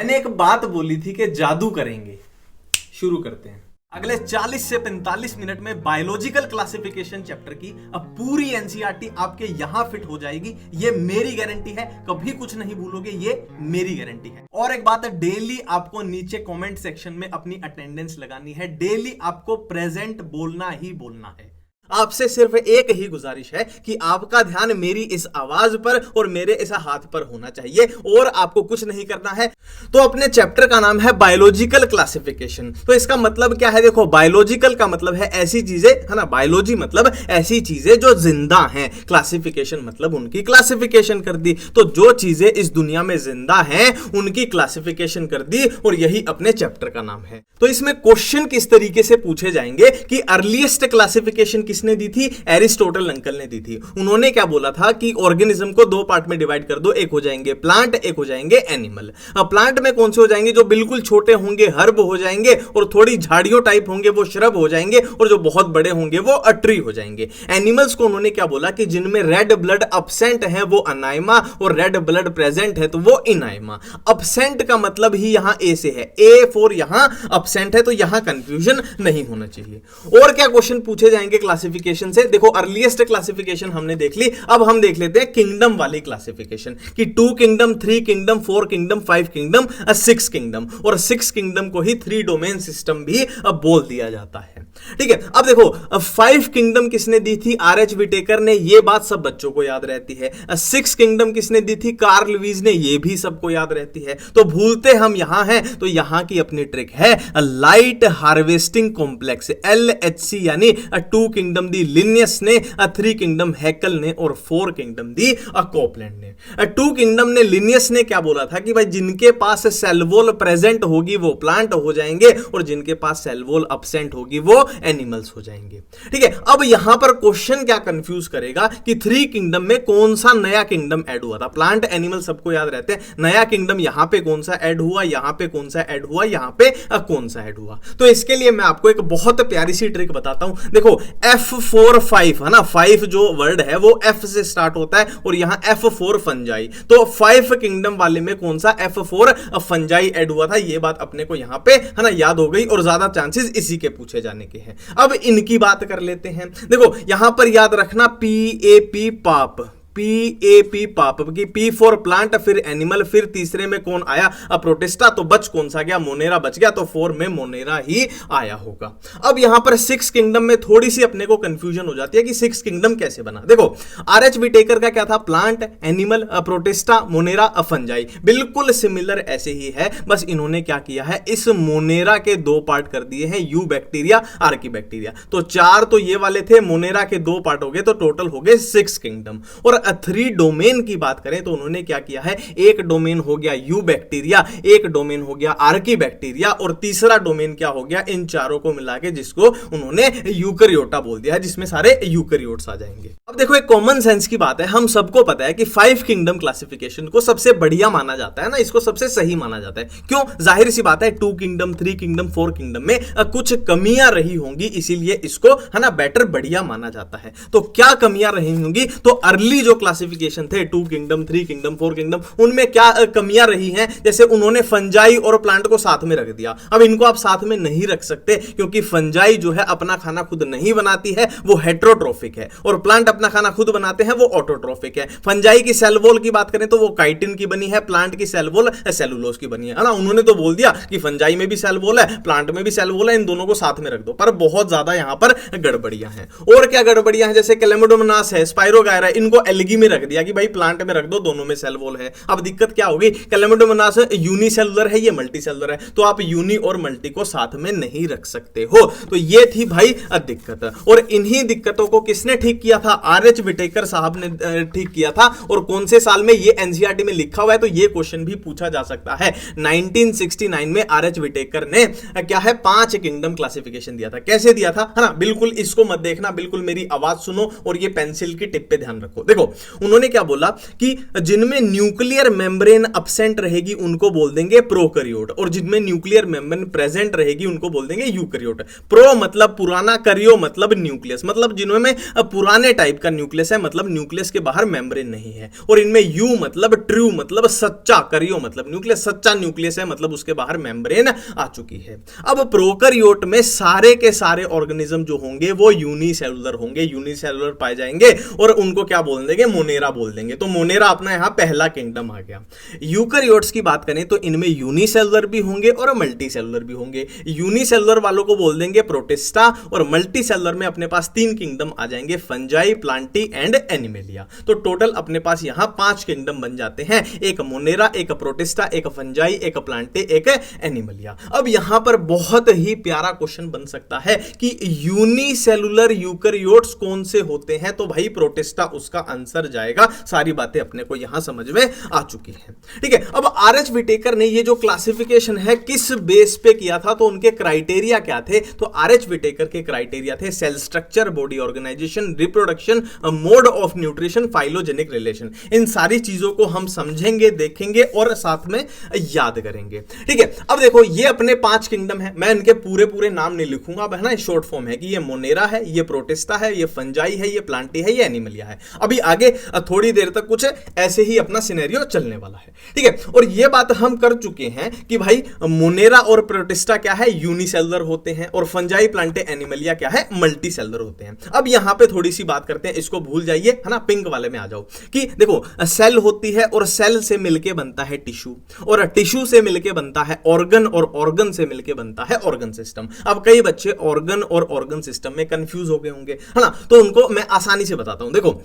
मैंने एक बात बोली थी कि जादू करेंगे। शुरू करते हैं। अगले 40 से 45 मिनट में बायोलॉजिकल क्लासिफिकेशन चैप्टर की अब पूरी एनसीईआरटी आपके यहां फिट हो जाएगी। ये मेरी गारंटी है, कभी कुछ नहीं भूलोगे, ये मेरी गारंटी है। और एक बात है, डेली आपको नीचे कमेंट सेक्शन में अपनी अटेंडेंस लगानी है। डेली आपको प्रेजेंट बोलना ही बोलना है। आपसे सिर्फ एक ही गुजारिश है कि आपका ध्यान मेरी इस आवाज पर और मेरे इस हाथ पर होना चाहिए और आपको कुछ नहीं करना है। तो अपने चैप्टर का नाम है बायोलॉजिकल क्लासिफिकेशन। तो इसका मतलब क्या है? देखो, बायोलॉजिकल का मतलब है ऐसी चीजें, है ना, बायोलॉजी मतलब ऐसी चीजें जो जिंदा हैं, क्लासिफिकेशन मतलब उनकी क्लासिफिकेशन कर दी। तो जो चीजें इस दुनिया में जिंदा हैं उनकी क्लासिफिकेशन कर दी और यही अपने चैप्टर का नाम है। तो इसमें क्वेश्चन किस तरीके से पूछे जाएंगे कि अर्लीस्ट क्लासिफिकेशन किसने दी थी? एरिस्टोटल अंकल ने दी थी। उन्होंने क्या बोला था कि ऑर्गेनिज्म को दो पार्ट में डिवाइड कर दो, एक हो जाएंगे प्लांट, एक हो जाएंगे एनिमल। अब प्लांट में कौन से हो जाएंगे? जो बिल्कुल छोटे होंगे हर्ब हो जाएंगे, और थोड़ी झाड़ियों टाइप होंगे वो श्रब हो जाएंगे, और जो बहुत बड़े होंगे वो ट्री हो जाएंगे। एनिमल्स को उन्होंने क्या बोला कि जिनमें रेड ब्लड अब्सेंट है वो अनाइमा, और रेड ब्लड प्रेजेंट है तो वो इनाइमा। अब्सेंट का मतलब ही यहां ए से है, ए फॉर यहां अब्सेंट है, तो यहां कंफ्यूजन नहीं होना चाहिए। और क्या क्वेश्चन पूछे जाएंगे क्लासिफिकेशन से? देखो, अर्लीस्ट क्लासिफिकेशन हमने देख ली, अब हम देख लेते हैं किंगडम वाली क्लासिफिकेशन कि 2 kingdom, 3 kingdom, 4 kingdom, 5 kingdom, 6 kingdom. और 6 किंगडम को ही 3 डोमेन सिस्टम भी बोल दिया जाता है। ठीक है, अब देखो 5 किंगडम किसने दी थी? आर.एच. विटेकर ने। ये बात सब बच्चों को याद रहती है। 6 किंगडम किसने दी थी? कार्ल लुईस ने। ये भी सबको याद रहती है। तो भूलते हम यहां हैं, तो यहां की अपनी ट्रिक है लाइट हार्वेस्टिंग कॉम्प्लेक्स, LHC, यानी 2 किंगडम दी लिनियस ने, 3 किंगडम हैकल ने, और 4 किंगडम दी कोपलैंड ने। 2 किंगडम ने, लिनियस ने क्या बोला था कि भाई जिनके पास सेल वॉल प्रेजेंट होगी वो प्लांट हो जाएंगे, और जिनके पास सेल वॉल अब्सेंट होगी वो एनिमल्स हो जाएंगे। ठीक है, अब यहां पर क्वेश्चन क्या कंफ्यूज करेगा कि 3 किंगडम में कौन सा नया किंगडम ऐड हुआ था? प्लांट एनिमल सबको याद रहते हैं, नया किंगडम यहां पे कौन सा ऐड हुआ, यहां पे कौन सा ऐड हुआ, यहां पे कौन सा ऐड हुआ? तो इसके लिए मैं आपको एक बहुत प्यारी सी ट्रिक बताता हूं। देखो, F4 5 है ना, 5 जो वर्ड है वो F से स्टार्ट होता है, और यहां F4 फंजाई। तो 5 किंगडम वाले में कौन सा F4 फंजाई ऐड हुआ था? ये बात अपने को यहां पे, है ना, याद हो गई, और ज्यादा चांसेस इसी के पूछे जाने के हैं। अब इनकी बात कर लेते हैं। देखो, यहां पर याद रखना PAP पाप, PAP पाप की P फॉर प्लांट, फिर एनिमल, फिर तीसरे में कौन आया? प्रोटिस्टा। तो बच कौन सा गया? मोनेरा बच गया, तो 4 में मोनेरा ही आया होगा। अब यहां पर 6 किंगडम में थोड़ी सी अपने को कंफ्यूजन हो जाती है कि 6 किंगडम कैसे बना। देखो, आर.एच. विटेकर का क्या था? Plant, animal, protista, Monera, fungi. बिल्कुल सिमिलर ऐसे ही है, बस इन्होंने क्या किया है, इस मोनेरा के 2 पार्ट कर दिए हैं, यू बैक्टीरिया, आर्की बैक्टीरिया। तो 4 तो ये वाले थे, मोनेरा के 2 पार्ट हो गए, तो टोटल हो गए 6 किंगडम। और 3 डोमेन की बात करें तो उन्होंने क्या किया है, एक डोमेन हो गया यू बैक्टीरिया, एक डोमेन हो गया आर्की बैक्टीरिया, और तीसरा डोमेन क्या हो गया, इन चारों को मिला के जिसको उन्होंने यूकैरियोटा बोल दिया है, जिसमें सारे यूकैरियोट्स आ जाएंगे। अब देखो, एक कॉमन सेंस की बात है, हम सबको पता है कि 5 किंगडम क्लासिफिकेशन को सबसे बढ़िया माना जाता है ना, इसको सबसे सही माना जाता है। क्यों? जाहिर सी बात है, 2 किंगडम, 3 किंगडम, 4 किंगडम में कुछ कमियां रही होंगी, इसीलिए इसको, है ना, बेटर, बढ़िया माना जाता है। तो क्या कमियां रही होंगी? तो अर्ली जो क्लासिफिकेशन थे, 2 किंगडम, 3 किंगडम, 4 किंगडम, उनमें क्या कमियां रही हैं? जैसे उन्होंने फंजाई और प्लांट को साथ में रख दिया। अब इनको आप साथ में नहीं रख सकते, क्योंकि फंजाई जो है अपना खाना खुद नहीं बनाती है, वो हेट्रोट्रोफिक है, और प्लांट अपना खाना खुद बनाते हैं, वो ऑटोट्रोफिक है। फंजाई की सेल वॉल की बात करें तो वो काइटिन की बनी है, प्लांट की सेल वॉल सेलुलोज की बनी है ना। उन्होंने तो बोल दिया कि फंजाई में भी सेल वॉल है, प्लांट में भी सेल वॉल है, इन दोनों को साथ में रख दो, पर बहुत ज्यादा यहां पर गड़बड़ियां हैं। और क्या गड़बड़ियां हैं? जैसे कैलेमोडोमोनास है, स्पाइरोगायरा, इनको एल्गी में रख दिया कि भाई प्लांट में रख दो, दोनों में सेल वॉल है। अब दिक्कत क्या होगी? कैलेमोडोमोनास यूनिसेलुलर है, ये मल्टीसेलुलर है, तो आप यूनी और मल्टी को साथ में नहीं रख सकते हो। तो ये थी भाई दिक्कत, और इन्हीं दिक्कतों को किसने ठीक किया था? आर.एच. विटेकर साहब ने ठीक किया था। और कौन से साल में? ये एनसीईआरटी में लिखा हुआ है, तो ये क्वेश्चन भी पूछा जा सकता है। 1969 में आर.एच. विटेकर ने क्या है, 5 किंगडम क्लासिफिकेशन दिया था। कैसे दिया था, है ना? बिल्कुल इसको मत देखना, बिल्कुल मेरी आवाज सुनो और ये पेंसिल की टिप पे ध्यान रखो। देखो, उन्होंने क्या बोला कि जिनमें न्यूक्लियर मेम्ब्रेन अब्सेंट रहेगी उनको बोल देंगे प्रोकैरियोट, और जिनमें न्यूक्लियर मेम्ब्रेन प्रेजेंट रहेगी उनको बोल देंगे यूकैरियोट। प्रो मतलब पुराना, करियो मतलब न्यूक्लियस, मतलब जिनमें पुराने टाइप का न्यूक्लियस है, मतलब न्यूक्लियस के बाहर मेम्ब्रेन नहीं है। और इनमें यू मतलब ट्रू, मतलब सच्चा, करियो मतलब न्यूक्लियस, सच्चा न्यूक्लियस है, मतलब उसके बाहर मेम्ब्रेन आ चुकी है। अब प्रोकैरियोट में सारे के सारे ऑर्गेनिज्म जो होंगे वो यूनिसेलुलर होंगे, यूनिसेलुलर पाए जाएंगे, और उनको क्या बोल देंगे, मोनेरा बोल देंगे। तो मोनेरा अपना यहां पहला किंगडम आ गया। यूकैरियोट्स की बात करें तो इनमें यूनिसेलुलर भी होंगे और मल्टीसेलुलर भी होंगे। यूनिसेलुलर वालों को बोल देंगे प्रोटिस्टा, और मल्टीसेलुलर में अपने पास 3 किंगडम आ जाएंगे, फंजाई, प्लांटी एंड एनिमेलिया। तो टोटल अपने पास यहां 5 किंगडम बन जाते हैं, एक मोनेरा, एक प्रोटिस्टा, एक फंजाई, एक प्लांटी, एक एनिमेलिया। अब यहां पर बहुत ही प्यारा क्वेश्चन बन सकता है कि यूनिसेलुलर यूकैरियोट्स कौन से होते हैं, तो भाई प्रोटिस्टा उसका आंसर जाएगा। सारी बातें अपने को यहां समझ में आ चुकी हैं, ठीक है। अब आर.एच. विटेकर ने ये जो क्लासिफिकेशन है किस बेस पे किया था, तो उनके क्राइटेरिया क्या थे, तो आर.एच. विटेकर के क्राइटेरिया थे cell structure, body organisation, reproduction, mode of nutrition, phylogenetic relation. इन सारी चीजों को हम समझेंगे, देखेंगे और साथ में याद करेंगे, ठीक है। अब देखो ये अपने 5 किंगडम है, मैं इनके पूरे पूरे नाम नहीं लिखूंगा, अब है ना शॉर्ट फॉर्म है कि ये मोनेरा है, ये प्रोटिस्टा है, ये फंजाई है, ये प्लांटी है, ये एनिमलिया है। अभी आगे थोड़ी देर तक कुछ ऐसे ही अपना सिनेरियो चलने वाला है, ठीक है। और ये बात हम कर चुके हैं कि भाई मोनेरा और प्रोटिस्टा क्या है, यूनिसेलुलर होते हैं, और फंजाई, प्लांटी, एनिमलिया क्या है, मल्टीसेलुलर होते हैं। अब यहां पे थोड़ी सी बात करते हैं, इसको भूल जाइए, है ना, पिंक वाले में आ जाओ कि देखो सेल होती है और सेल से मिलके बनता है टिश्यू, और टिश्यू से मिलके बनता है ऑर्गन, और ऑर्गन से मिलके बनता है ऑर्गन सिस्टम। अब कई बच्चे ऑर्गन और ऑर्गन सिस्टम में कंफ्यूज हो गए होंगे, है ना, तो उनको मैं आसानी से बताता हूं। देखो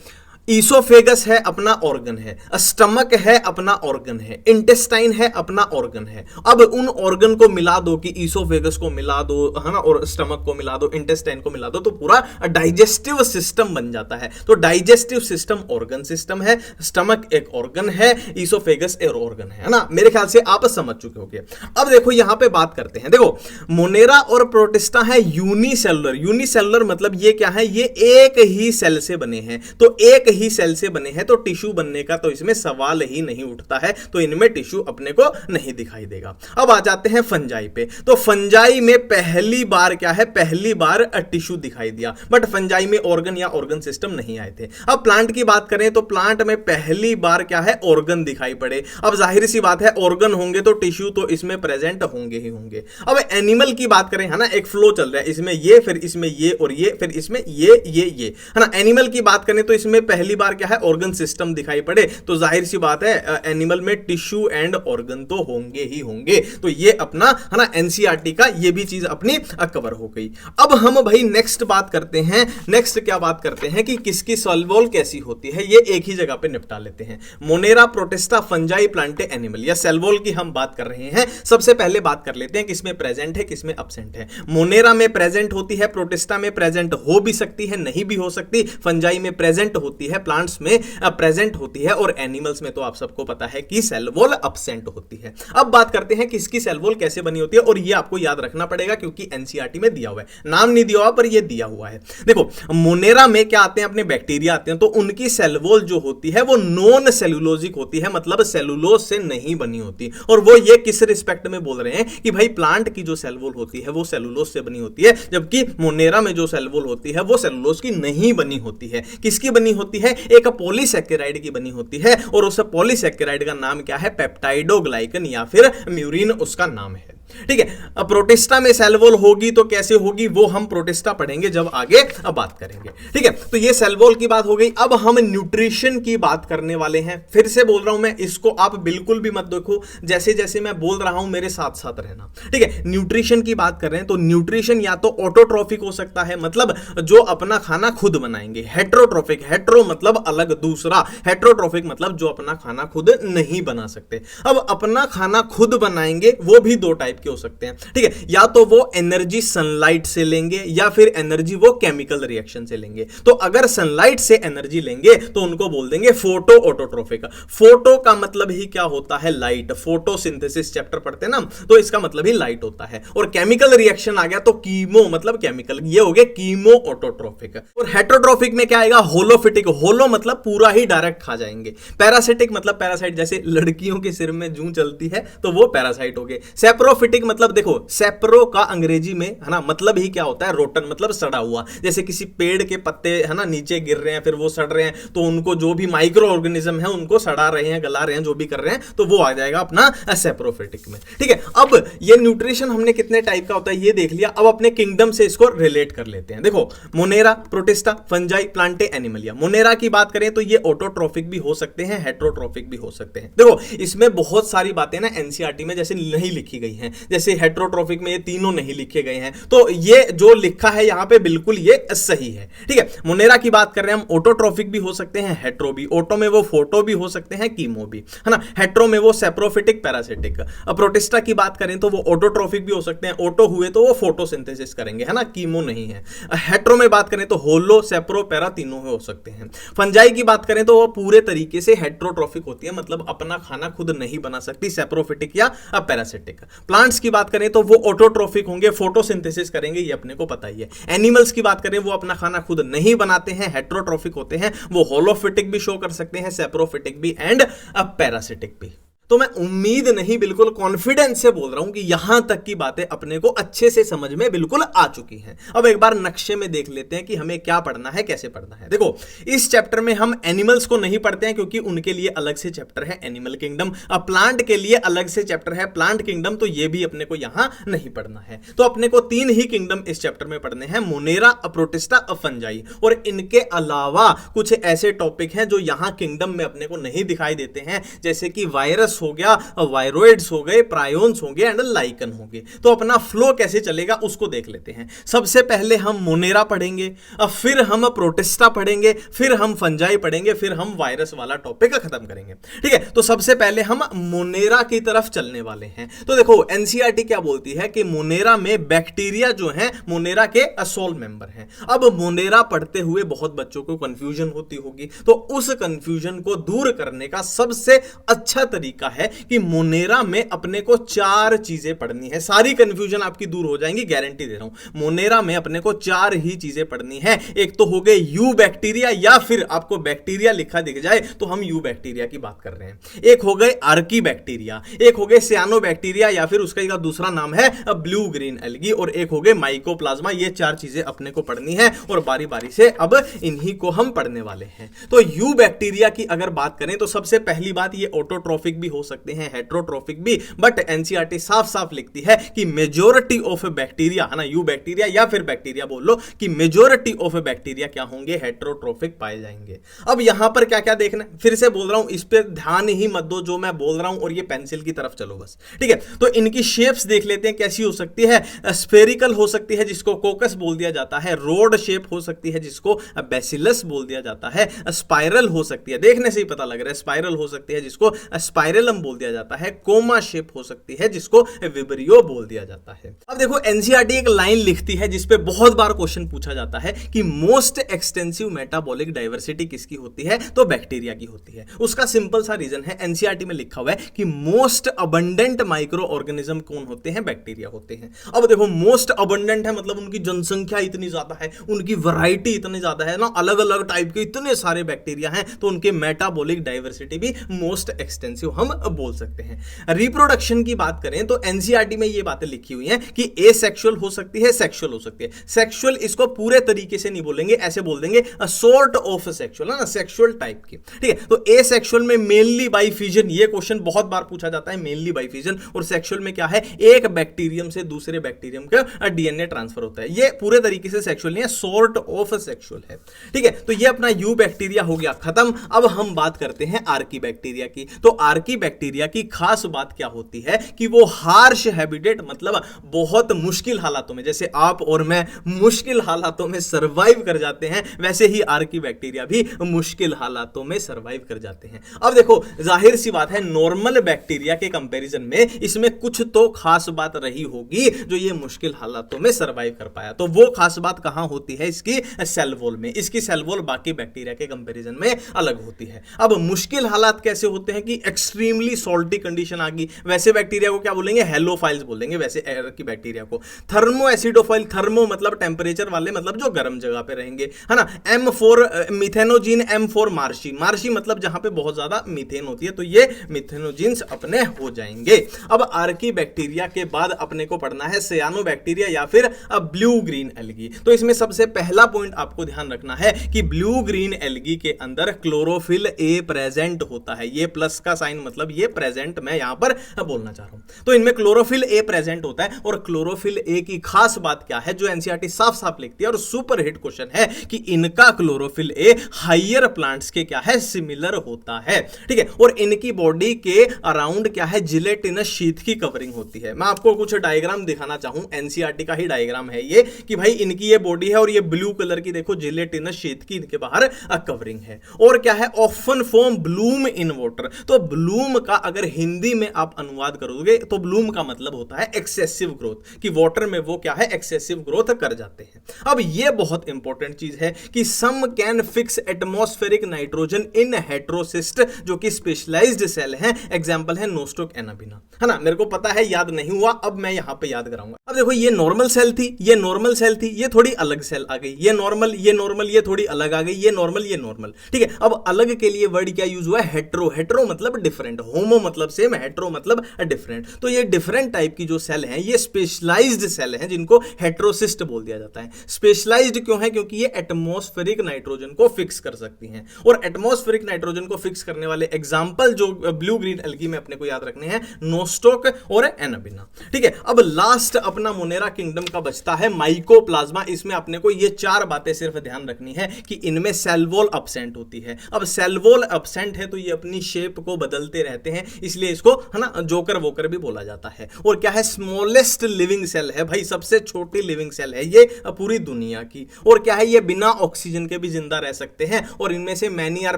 ईसोफेगस है अपना ऑर्गन है, स्टमक है अपना ऑर्गन है, इंटेस्टाइन है अपना ऑर्गन है। अब उन ऑर्गन को मिला दो कि ईसोफेगस को मिला दो, है ना, और स्टमक को मिला दो, इंटेस्टाइन को मिला दो, तो पूरा डाइजेस्टिव सिस्टम बन जाता है। तो डाइजेस्टिव सिस्टम ऑर्गन सिस्टम है, स्टमक एक ऑर्गन है, ईसोफेगस एक ऑर्गन है ना। मेरे ख्याल से आप समझ चुके होंगे। अब देखो यहां पे बात करते हैं, देखो मोनेरा और प्रोटिस्टा है यूनिसेलुलर। यूनिसेलुलर मतलब ये क्या है, ये एक ही सेल से बने हैं, तो एक ही सेल से बने हैं, तो टिश्यू बनने का तो इसमें सवाल ही नहीं उठता है, तो इनमें टिश्यू अपने को नहीं दिखाई देगा। अब आ जाते हैं फंजाई पे, तो फंजाई में पहली बार क्या है, पहली बार टिश्यू दिखाई दिया, बट फंजाई में ऑर्गन या ऑर्गन सिस्टम नहीं आए थे। अब प्लांट की बात करें तो प्लांट में पहली बार क्या है, ऑर्गन दिखाई पड़े। अब जाहिर सी बात है ऑर्गन होंगे तो टिश्यू तो इसमें प्रेजेंट होंगे ही होंगे। अब एनिमल की बात करें, है ना, एक फ्लो चल रहा है, इसमें ये, फिर इसमें ये, और ये, फिर इसमें ये, है ना। एनिमल की बात करें तो इसमें पहली बार क्या है, ऑर्गन सिस्टम दिखाई पड़े, तो जाहिर सी बात है एनिमल में टिश्यू एंड ऑर्गन तो होंगे ही होंगे। तो ये अपना, है ना, एनसीईआरटी का ये भी चीज अपनी कवर हो गई। अब हम भाई नेक्स्ट बात करते हैं, नेक्स्ट क्या बात करते हैं कि किसकी सेल वॉल कैसी होती है, ये एक ही जगह पे निपटा लेते हैं। Monera, protista, fungi, Plantae, animal, या सेल वॉल की हम बात कर रहे हैं। सबसे पहले बात कर लेते हैं किसमें प्रेजेंट है, किसमें एब्सेंट है। मोनेरा में प्रेजेंट होती है, प्रोटिस्टा में प्रेजेंट हो भी सकती है, नहीं भी हो सकती, फंजाई में प्रेजेंट होती है, प्लांट्स में प्रेजेंट होती है, और एनिमल्स में तो आप सबको पता है कि सेल वॉल एब्सेंट होती है। अब बात करते हैं कि इसकी सेल वॉल कैसे बनी होती है, और ये आपको याद रखना पड़ेगा क्योंकि एनसीईआरटी में दिया हुआ है, नाम नहीं दिया हुआ पर ये दिया हुआ है। देखो मोनेरा में क्या आते हैं, अपने बैक्टीरिया आते हैं, तो उनकी सेल वॉल जो होती है वो नॉन सेलुलोजिक होती है, मतलब सेलुलोज से नहीं बनी होती। और वो ये किस रिस्पेक्ट में बोल रहे हैं कि भाई प्लांट की जो सेल वॉल होती है वो सेलुलोज से बनी होती है, जबकि मोनेरा में जो सेल वॉल होती है वो सेलुलोज की नहीं बनी होती है। किसकी बनी होती है, एक पॉलीसैकेराइड की बनी होती है, और उस पॉलीसैकेराइड का नाम क्या है, पेप्टाइडोग्लाइकन या फिर म्यूरिन उसका नाम है, ठीक है। अब प्रोटिस्टा में सेल वॉल होगी तो कैसे होगी, वो हम प्रोटिस्टा पढ़ेंगे जब आगे अब बात करेंगे, ठीक है। तो ये सेल वॉल की बात हो गई। अब हम न्यूट्रिशन की बात करने वाले हैं। फिर से बोल रहा हूं मैं, इसको आप बिल्कुल भी मत देखो, जैसे जैसे मैं बोल रहा हूं मेरे साथ साथ रहना, ठीक है। न्यूट्रिशन की बात कर रहे हैं तो न्यूट्रिशन या तो ऑटोट्रॉफिक हो सकता है, मतलब जो अपना खाना खुद बनाएंगे, हेट्रोट्रॉफिक, हेट्रो मतलब अलग, दूसरा, हेट्रोट्रॉफिक मतलब जो अपना खाना खुद नहीं बना सकते। अब अपना खाना खुद बनाएंगे वो भी दो टाइप टाइप के हो सकते हैं, ठीक है। या तो वो एनर्जी सनलाइट से लेंगे या फिर एनर्जी वो केमिकल रिएक्शन से लेंगे। तो अगर सनलाइट से एनर्जी लेंगे तो उनको बोल देंगे फोटो ऑटोट्रोफिक। फोटो का मतलब ही क्या होता है? लाइट। फोटोसिंथेसिस चैप्टर पढ़ते हैं ना, तो इसका मतलब ही लाइट होता है। और केमिकल रिएक्शन आ गया तो कीमो मतलब केमिकल, ये हो गया कीमो ऑटोट्रोफिक। और हेटरोट्रोफिक में क्या आएगा? होलोफिटिक। होलो मतलब पूरा ही डायरेक्ट खा जाएंगे। पैरासिटिक मतलब पैरासाइट, जैसे लड़कियों के सिर में जूं चलती है तो वो पैरासाइट हो गए। सेप्रोफिटिक मतलब देखो, सेप्रो का अंग्रेजी में है ना मतलब ही क्या होता है? रोटन मतलब सड़ा हुआ। जैसे किसी पेड़ के पत्ते है ना नीचे गिर रहे हैं, फिर वो सड़ रहे हैं, तो उनको जो भी माइक्रो ऑर्गेनिज्म है उनको सड़ा रहे हैं, गला रहे हैं, जो भी कर रहे हैं, तो वो आ जाएगा अपना सेप्रोफिटिक में, ठीक है। अब ये न्यूट्रिशन हमने कितने टाइप का होता है ये देख लिया। अब अपने किंगडम से इसको रिलेट कर लेते हैं। देखो, Monera, protista, fungi, Plantae, Animalia. Monera की बात करें तो ये ऑटोट्रोफिक भी हो सकते हैं, हेटरोट्रोफिक भी हो सकते हैं। देखो, इसमें बहुत सारी बातें ना एनसीईआरटी में जैसे नहीं लिखी गई हैं, जैसे हेटरोट्रोफिक में ये तीनों नहीं लिखे गए हैं, तो ये जो लिखा है यहां पे बिल्कुल ये सही है, ठीक है। मोनेरा की बात कर रहे हैं हम, ऑटोट्रोफिक भी हो सकते हैं, हेट्रो भी। ऑटो में वो फोटो भी हो सकते हैं, कीमो भी, है ना। हेट्रो में वो सेप्रोफिटिक, पैरासिटिक। अब प्रोटिस्टा की बात करें तो वो ऑटोट्रोफिक भी हो सकते हैं, ऑटो हुए तो वो फोटोसिंथेसिस करेंगे, है ना, कीमो नहीं है। हेट्रो में बात करें तो होलो, सेप्रो, पैरा तीनों हो सकते हैं। फंजाई की बात करें तो वो पूरे तरीके से हेट्रोट्रोफिक होती है, मतलब अपना खाना खुद नहीं बना सकती, सेप्रोफिटिक या पैरासिटिक। प्लांट्स की बात करें तो वो ऑटोट्रोफिक होंगे, फोटोसिंथेसिस करेंगे, ये अपने को पता ही है। एनिमल्स की बात करें वो अपना खाना खुद नहीं बनाते हैं, हेट्रोट्रोफिक होते हैं, वो होलोफिटिक भी शो कर सकते हैं, सेप्रोफिटिक भी एंड पैरासिटिक भी। तो मैं उम्मीद नहीं बिल्कुल कॉन्फिडेंस से बोल रहा हूं कि यहां तक की बातें अपने को अच्छे से समझ में बिल्कुल आ चुकी हैं। अब एक बार नक्शे में देख लेते हैं कि हमें क्या पढ़ना है, कैसे पढ़ना है। देखो, इस चैप्टर में हम एनिमल्स को नहीं पढ़ते हैं क्योंकि उनके लिए अलग से चैप्टर है, एनिमल किंगडम। अब प्लांट के लिए अलग से चैप्टर है, प्लांट किंगडम, तो ये भी अपने को यहां नहीं पढ़ना है। तो अपने को 3 ही किंगडम इस चैप्टर में पढ़ने हैं, मोनेरा, प्रोटिस्टा, फंजाई। और इनके अलावा कुछ ऐसे टॉपिक हैं जो यहां किंगडम में अपने को नहीं दिखाई देते हैं, जैसे कि वायरस हो गया, वायरोइड्स हो गए, प्रायोन्स हो गए एंड लाइकन हो गए। तो अपना फ्लो कैसे चलेगा उसको देख लेते हैं। सबसे पहले हम मोनेरा पढ़ेंगे, अब फिर हम प्रोटिस्टा पढ़ेंगे, फिर हम फंजाई पढ़ेंगे, फिर हम वायरस वाला टॉपिक खत्म करेंगे, ठीक है। तो सबसे पहले हम मोनेरा की तरफ चलने वाले हैं। तो देखो, एनसीईआरटी क्या बोलती है कि मोनेरा में बैक्टीरिया जो है मोनेरा के सोल मेंबर हैं। अब मोनेरा पढ़ते हुए बहुत बच्चों को कंफ्यूजन होती होगी, तो उस कंफ्यूजन को दूर करने का सबसे अच्छा तरीका है कि मोनेरा में अपने को 4 चीजें पढ़नी है। सारी कंफ्यूजन आपकी दूर हो जाएंगी, गारंटी दे रहा हूं। मोनेरा में अपने को 4 ही चीजें पढ़नी है। एक तो हो गए यू बैक्टीरिया, या फिर आपको बैक्टीरिया लिखा दिख जाए तो हम यू बैक्टीरिया की बात कर रहे हैं। एक हो गए आर्की बैक्टीरिया, एक हो गए सियानो बैक्टीरिया, या फिर उसका दूसरा नाम है ब्लू ग्रीन एल्गी, और एक हो गए माइकोप्लाज्मा। ये 4 चीजें अपने को पढ़नी है और बारी बारी से अब इन्हीं को हम पढ़ने वाले हैं। तो यू बैक्टीरिया की अगर बात करें तो सबसे पहली बात, ये ऑटोट्रोफिक भी हो सकते हैं, हेट्रोट्रोफिक भी, बट एनसीईआरटी साफ साफ लिखती है कि मेजॉरिटी ऑफ बैक्टीरिया, है ना, यू बैक्टीरिया या फिर बैक्टीरिया बोल लो, कि मेजॉरिटी ऑफ बैक्टीरिया क्या होंगे? हेट्रोट्रोफिक पाए जाएंगे। अब यहां पर क्या क्या देखना है, फिर से बोल रहा हूं, इस पे ध्यान ही मत दो जो मैं बोल रहा हूं, और ये पेंसिल की तरफ चलो बस, ठीक है। तो इनकी शेप्स देख लेते हैं कैसी हो सकती है। स्फेरिकल हो सकती है जिसको कोकस बोल दिया जाता है, रोड शेप हो सकती है जिसको बैसिलस बोल दिया जाता है, स्पाइरल हो सकती है, देखने से ही पता लग रहा है, स्पाइरल हो सकती है जिसको स्पाइरलम बोल दिया जाता है, कोमा शेप हो सकती है जिसको विब्रियो बोल दिया जाता है। अब देखो, एनसीईआरटी एक लाइन लिखती है जिसपे बहुत बार क्वेश्चन पूछा जाता है कि मोस्ट एक्सटेंसिव मेटाबॉलिक डाइवर्सिटी किसकी होती है? तो बैक्टीरिया की होती है। उसका सिंपल सा रीजन है, एनसीईआरटी में लिखा हुआ है कि मोस्ट अबंडेंट माइक्रो ऑर्गेनिज्म कौन होते हैं? बैक्टीरिया होते हैं। अब देखो, मोस्ट अबंडेंट है मतलब उनकी जनसंख्या इतनी ज्यादा है, उनकी वैरायटी इतनी ज्यादा है ना, अलग अलग टाइप के इतने सारे बैक्टीरिया हैं, तो उनके मेटाबॉलिक डाइवर्सिटी भी मोस्ट एक्सटेंसिव हम बोल सकते हैं। रिप्रोडक्शन की बात करें तो एनसीईआरटी में ये बातें लिखी हुई हैं कि एसेक्सुअल हो सकती है, सेक्सुअल हो सकती है। सेक्सुअल इसको पूरे तरीके से नहीं बोलेंगे, ऐसे बोल देंगे सॉर्ट ऑफ सेक्सुअल, है ना, सेक्सुअल टाइप की, ठीक है। तो एसेक्सुअल में मेनली बाई फ्यूजन, ये क्वेश्चन बहुत बार पूछा जाता है, मेनली बाई फ्यूजन। और सेक्सुअल में क्या है? एक बैक्टीरियम से दूसरे बैक्टीरियम का डीएनए ट्रांसफर होता है। ये पूरे तरीके से सेक्सुअल नहीं है, सॉर्ट ऑफ सेक्सुअल है, ठीक है। तो ये अपना यू बैक्टीरिया हो गया खत्म। अब हम बात करते हैं आर्की बैक्टीरिया की। तो आर्की बैक्टीरिया की खास बात क्या होती है कि वो हार्श हैबिटेट, मतलब बहुत मुश्किल हालातों में, जैसे आप और मैं मुश्किल हालातों में सरवाइव कर जाते हैं, वैसे ही आर्की बैक्टीरिया भी मुश्किल हालातों में सरवाइव कर जाते हैं। अब देखो, जाहिर सी बात है, नॉर्मल बैक्टीरिया के कंपैरिजन में इसमें कुछ तो खास बात रही होगी जो ये मुश्किल हालातों में सरवाइव कर पाया। तो वो खास बात कहां होती है? इसकी सेल वॉल में। इसकी सेल वॉल बाकी बैक्टीरिया के कंपैरिजन में अलग होती है। अब मुश्किल हालात कैसे होते हैं कि एक्सट्रीमली सॉल्टी कंडीशन आ गई, वैसे बैक्टीरिया को क्या बोलेंगे? हेलोफाइल्स बोलेंगे, वैसे एयर की बैक्टीरिया को। थर्मो एसिडोफाइल, थर्मो मतलब टेंपरेचर वाले, मतलब जो गर्म जगह पे रहेंगे, है ना। M4 मिथेनोजीन, M4 मार्शी, मार्शी मतलब जहां पे बहुत ज्यादा मीथेन होती है, तो ये मिथेनोजीन्स अपने हो जाएंगे। अब आर्की बैक्टीरिया के बाद अपने को पढ़ना है सियानोबैक्टीरिया या फिर ब्लू ग्रीन एल्गी। तो इसमें सबसे पहला पॉइंट आपको ध्यान रखना है कि ब्लू ग्रीन एल्गी के अंदर क्लोरोफिल ए प्रेजेंट होता है। ये प्लस का साइन मतलब ये प्रेजेंट मैं यहां पर बोलना चाह रहा हूं। तो इनमें क्लोरोफिल ए प्रेजेंट होता है। और क्लोरोफिल ए की खास बात क्या है जो एनसीईआरटी साफ साफ लिखती है और सुपर हिट क्वेश्चन है कि इनका क्लोरोफिल ए हायर प्लांट्स के क्या है? सिमिलर होता है, ठीक है। और इनकी बॉडी के अराउंड क्या है? जिलेटिनस शीथ की कवरिंग होती है। मैं आपको कुछ डायग्राम दिखाना चाहूं, एनसीईआरटी का ही डायग्राम है ये, कि भाई इनकी ये बॉडी है और ये ब्लू कलर की देखो जिलेटिनस शीथ की इनके बाहर कवरिंग है। और क्या है? Often form Bloom in water. तो ब्लूम का अगर हिंदी में आप अनुवाद करोगे तो ब्लूम का मतलब होता है एक्सेसिव ग्रोथ, कि वाटर में वो क्या है? एक्सेसिव ग्रोथ कर जाते हैं। अब ये बहुत इंपॉर्टेंट चीज है कि some can fix atmospheric nitrogen in heterocyst, जो कि स्पेशलाइज्ड सेल है। एग्जांपल है नोस्टोक एनाबिना, है ना। मेरे को पता है याद नहीं हुआ, अब मैं यहां पे याद कराऊंगा। अब देखो, ये नॉर्मल सेल थी, ये नॉर्मल सेल थी, ये थोड़ी अलग सेल आ गई, ये नॉर्मल, ये नॉर्मल, ये थोड़ी अलग आ गई, ये नॉर्मल, ये नॉर्मल, ठीक है। अब अलग के लिए वर्ड क्या यूज हुआ है? हेट्रो। हेट्रो मतलब डिफरेंट, होमो मतलब सेम, हेट्रो मतलब डिफरेंट। तो ये डिफरेंट टाइप की जो सेल हैं ये स्पेशलाइज्ड सेल हैं, जिनको हेट्रोसिस्ट बोल दिया जाता है। स्पेशलाइज्ड क्यों है? क्योंकि ये एटमॉस्फेरिक नाइट्रोजन को फिक्स कर सकती हैं। और एटमॉस्फेरिक नाइट्रोजन को फिक्स करने वाले एग्जांपल जो ब्लू ग्रीन एल्गी में अपने को याद रखने हैं, नोस्टोक और एनाबिना, ठीक है। अब लास्ट अपना मोनेरा किंगडम का बचता है माइकोप्लाज्मा। इसमें अपने को ये चार बातें सिर्फ ध्यान रखनी है कि इनमें सेल वॉल अब्सेंट होती है। अब सेल वॉल अब्सेंट है तो ये अपनी शेप को बदलते रहते हैं, इसलिए इसको, है ना, जोकर वोकर भी बोला जाता है। और क्या है? स्मॉलेस्ट लिविंग सेल है भाई, सबसे छोटी लिविंग सेल है ये पूरी दुनिया की। और क्या है? ये बिना ऑक्सीजन के भी जिंदा रह सकते हैं। और इनमें से मैनी आर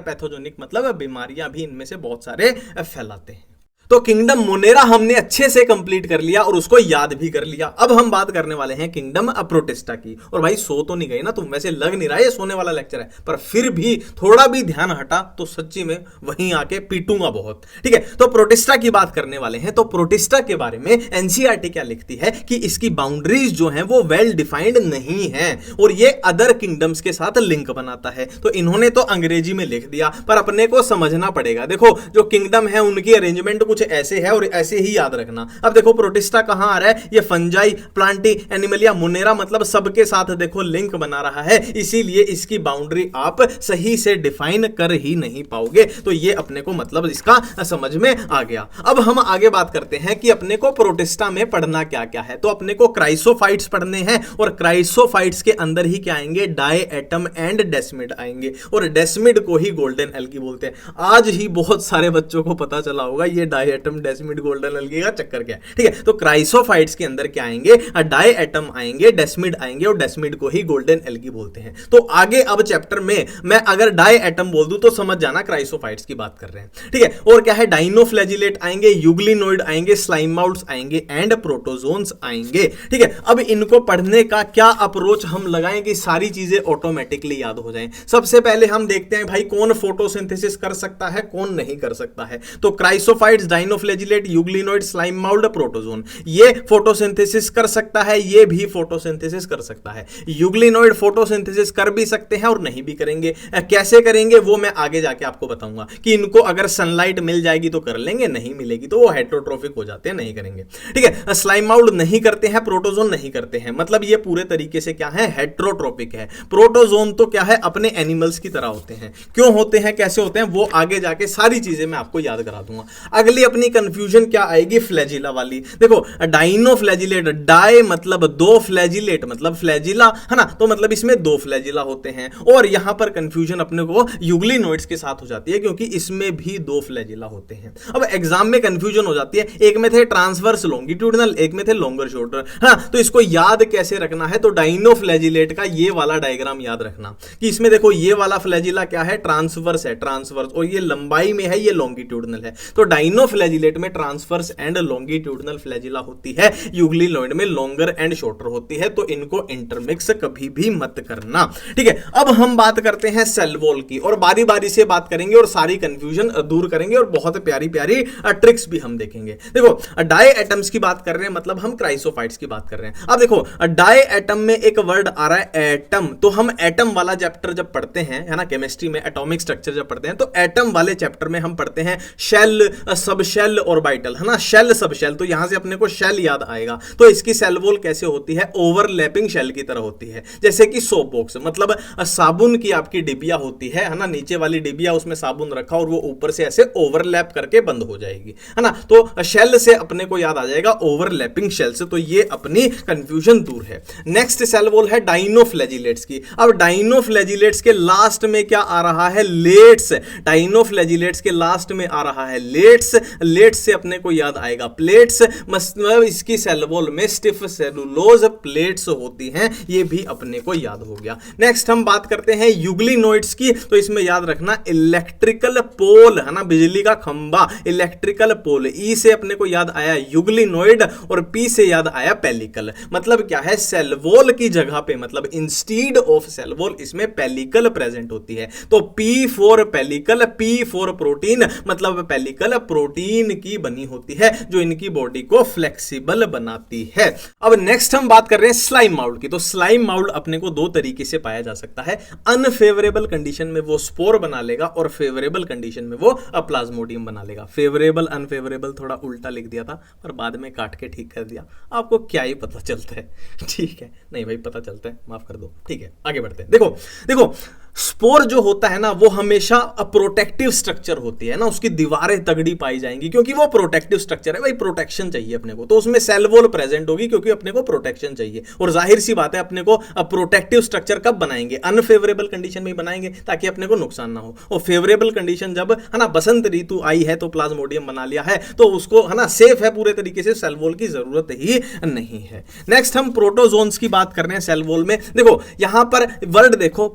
पैथोजेनिक, मतलब बीमारियां भी इनमें से बहुत सारे फैलाते हैं। तो किंगडम मोनेरा हमने अच्छे से कंप्लीट कर लिया और उसको याद भी कर लिया। अब हम बात करने वाले हैं किंगडम प्रोटिस्टा की। और भाई सो तो नहीं गए ना तुम? वैसे लग नहीं रहा है सोने वाला लेक्चर है, पर फिर भी थोड़ा भी ध्यान हटा तो सच्ची में वहीं आके पीटूंगा बहुत, ठीक है। तो प्रोटिस्टा की बात करने वाले हैं। तो प्रोटिस्टा के बारे में एनसीईआरटी क्या लिखती है कि इसकी बाउंड्रीज जो हैं वो वेल डिफाइंड नहीं है और ये अदर किंगडम्स के साथ लिंक बनाता है। तो इन्होंने तो अंग्रेजी में लिख दिया, पर अपने को समझना पड़ेगा। देखो, जो किंगडम है उनकी अरेंजमेंट कुछ ऐसे है और ऐसे ही याद रखना। अब देखो, प्रोटिस्टा कहां आ रहा है? ये फंजाई, प्लांटी, एनिमलिया, मोनेरा, मतलब सबके साथ देखो लिंक बना रहा है, इसीलिए इसकी बाउंड्री आप सही से डिफाइन कर ही नहीं पाओगे। तो ये अपने को मतलब इसका समझ में आ गया। अब हम आगे बात करते हैं कि अपने को प्रोटिस्टा में पढ़ना क्या क्या है। तो अपने को क्राइसोफाइट्स पढ़ने हैं और क्राइसोफाइट्स के अंदर ही क्या आएंगे? डाई एटम एंड डेस्मिड आएंगे। और डेस्मिड को ही गोल्डन एल्गी बोलते हैं। आज ही बहुत सारे बच्चों को पता चला होगा ये diatom, desmid, golden algae का चक्कर क्या है, ठीक है। तो क्राइसोफाइट्स के अंदर क्या आएंगे? डाई एटम आएंगे, डेस्मिड आएंगे और डेस्मिड को ही गोल्डन एल्गी बोलते हैं। तो आगे अब चैप्टर में मैं अगर डाई एटम बोल दूं तो समझ जाना क्राइसोफाइट्स की बात कर रहे हैं, ठीक है। और क्या है? डाइनोफ्लैजिलेट आएंगे, यूग्लिनोइड आएंगे, स्लाइम माउल्ट्स आएंगे एंड प्रोटोजोन्स आएंगे, ठीक है। अब इनको पढ़ने का क्या अप्रोच हम लगाएं कि सारी चीजें ऑटोमेटिकली याद हो जाएं। सबसे पहले हम देखते हैं भाई कौन फोटोसिंथेसिस कर सकता है, कौन नहीं कर सकता है। तो chrysophytes, dinoflagellate, euglenoid, slime mould, protozoan, ये फोटोसिंथेसिस कर सकता है, ये भी फोटोसिंथेसिस कर सकता है। यूग्लिनोइड फोटोसिंथेसिस कर भी सकते हैं और नहीं भी करेंगे। कैसे करेंगे वो मैं आगे जाके आपको बताऊंगा कि इनको अगर सनलाइट मिल जाएगी तो कर लेंगे, नहीं मिलेगी तो वो हेटेरोट्रोफिक हो जाते हैं, नहीं करेंगे, ठीक है। स्लाइम माउल्ड नहीं करते हैं, प्रोटोजोन नहीं करते हैं, मतलब ये पूरे तरीके से क्या है? हेटेरोट्रोपिक है। प्रोटोजोन तो क्या है? अपने एनिमल्स की तरह होते हैं। क्यों होते हैं, कैसे होते हैं, वो आगे जाके सारी चीजें मैं आपको याद करा दूंगा। अगली फाइनली अपनी कंफ्यूजन क्या आएगी, फ्लैजिला वाली। देखो डाइनो फ्लैजिलेट, डाई मतलब दो, फ्लैजिलेट मतलब फ्लैजिला, है ना, तो मतलब इसमें दो फ्लैजिला होते हैं। और यहां पर कंफ्यूजन अपने को यूग्लिनोइड्स के साथ हो जाती है क्योंकि इसमें भी दो फ्लैजिला होते हैं। अब एग्जाम में कंफ्यूजन हो जाती है, एक में थे ट्रांसवर्स लॉन्गिट्यूडनल, एक में थे लॉन्गर शोल्डर, हाँ, तो इसको याद कैसे रखना है, तो डाइनो फ्लैजिलेट का ये वाला डायग्राम याद रखना कि इसमें देखो ये वाला फ्लैजिला क्या है, ट्रांसवर्स है, ट्रांसवर्स, और ये लंबाई में है, ये लॉन्गिट्यूडनल है। तो डाइनो फ्लैजिलेट में ट्रांसवर्स एंड लॉन्गिट्यूडनल फ्लैजिला होती है, यूग्लिनोइड में लॉन्गर एंड शॉर्टर होती है। तो इनको इंटरमिक्स कभी भी मत करना, ठीक है। अब हम बात करते हैं सेल वॉल की, और बारी बारी से बात करेंगे और सारी कंफ्यूजन दूर करेंगे और बहुत प्यारी प्यारी ट्रिक्स भी हम देखेंगे। देखो डाई एटम्स की बात कर रहे हैं, मतलब हम क्राइसोफाइट्स की बात कर रहे हैं। अब देखो डाई एटम में एक वर्ड आ रहा है एटम, तो हम एटम वाला चैप्टर जब पढ़ते हैं, है ना, केमिस्ट्री में एटॉमिक स्ट्रक्चर जब पढ़ते हैं, तो एटम वाले चैप्टर में हम पढ़ते हैं शेल, सब शेल और बाइटल, है ना, शेल सब शेल, तो यहां से अपने को शेल याद आएगा। तो इसकी सेल वॉल कैसे होती है, ओवरलैपिंग शेल की तरह होती है, जैसे कि सोप बॉक्स, मतलब साबुन की आपकी डिबिया होती है ना, नीचे वाली डिबिया, उसमें साबुन रखा और वो ऊपर से ऐसे ओवरलैप करके बंद हो जाएगी, है ना। तो शेल से अपने को याद आ जाएगा ओवरलैपिंग शेल से, तो ये अपनी कंफ्यूजन दूर है। नेक्स्ट सेल वॉल है डाइनोफ्लैजिलेट्स की। अब डाइनोफ्लैजिलेट्स के लास्ट में क्या आ रहा है, लेट्स। डाइनोफ्लैजिलेट्स के लास्ट में आ रहा है लेट्स, लेट्स से अपने को याद आएगा प्लेट्स, मतलब इसकी सेल वॉल में स्टिफ सेलुलोज प्लेट्स होती हैं, ये भी अपने को याद हो गया। नेक्स्ट हम बात करते हैं यूग्लिनोइड्स की, तो इसमें याद रखना इलेक्ट्रिकल पोल, है ना, बिजली का खंबा, इलेक्ट्रिकल पोल। ई से अपने को याद आया यूग्लिनोइड और पी से याद आया पेलिकल। मतलब क्या है, सेल वॉल की जगह पे, मतलब इंस्टीड ऑफ सेल वॉल इसमें पेलिकल प्रेजेंट होती है। तो P for pellicle, P for protein, मतलब पेलिकल प्रोटीन की बनी होती है जो इनकी बॉडी को फ्लेक्सिबल बनाती है। अब नेक्स्ट हम बात कर रहे हैं स्लाइम माउल्ड की। तो स्लाइम माउल्ड अपने को दो तरीके से पाया जा सकता है, अनफेवरेबल कंडीशन में वो स्पोर बना लेगा और फेवरेबल कंडीशन में वो प्लाज्मोडियम बना लेगा। फेवरेबल अनफेवरेबल थोड़ा उल्टा लिख दिया था पर बाद में काट के ठीक कर दिया, आपको क्या ही पता चलता है, ठीक है, नहीं भाई पता चलता है, माफ कर दो, ठीक है, आगे बढ़ते हैं। देखो देखो स्पोर जो होता है ना, वो हमेशा प्रोटेक्टिव स्ट्रक्चर होती है ना, उसकी दीवारें तगड़ी पाई जाएंगी क्योंकि वो प्रोटेक्टिव स्ट्रक्चर है, भाई प्रोटेक्शन चाहिए अपने को, तो उसमें सेल वॉल प्रेजेंट होगी क्योंकि अपने को प्रोटेक्शन चाहिए। और जाहिर सी बात है अपने को प्रोटेक्टिव स्ट्रक्चर कब बनाएंगे, अनफेवरेबल कंडीशन में बनाएंगे ताकि अपने को नुकसान ना हो। और फेवरेबल कंडीशन जब, है ना, बसंत ऋतु आई है तो प्लाज्मोडियम बना लिया है तो उसको, है ना, सेफ है पूरे तरीके से, सेल वॉल की जरूरत ही नहीं है। नेक्स्ट हम प्रोटोजोन्स की बात कर रहे हैं सेल वॉल में। देखो यहां पर वर्ड देखो,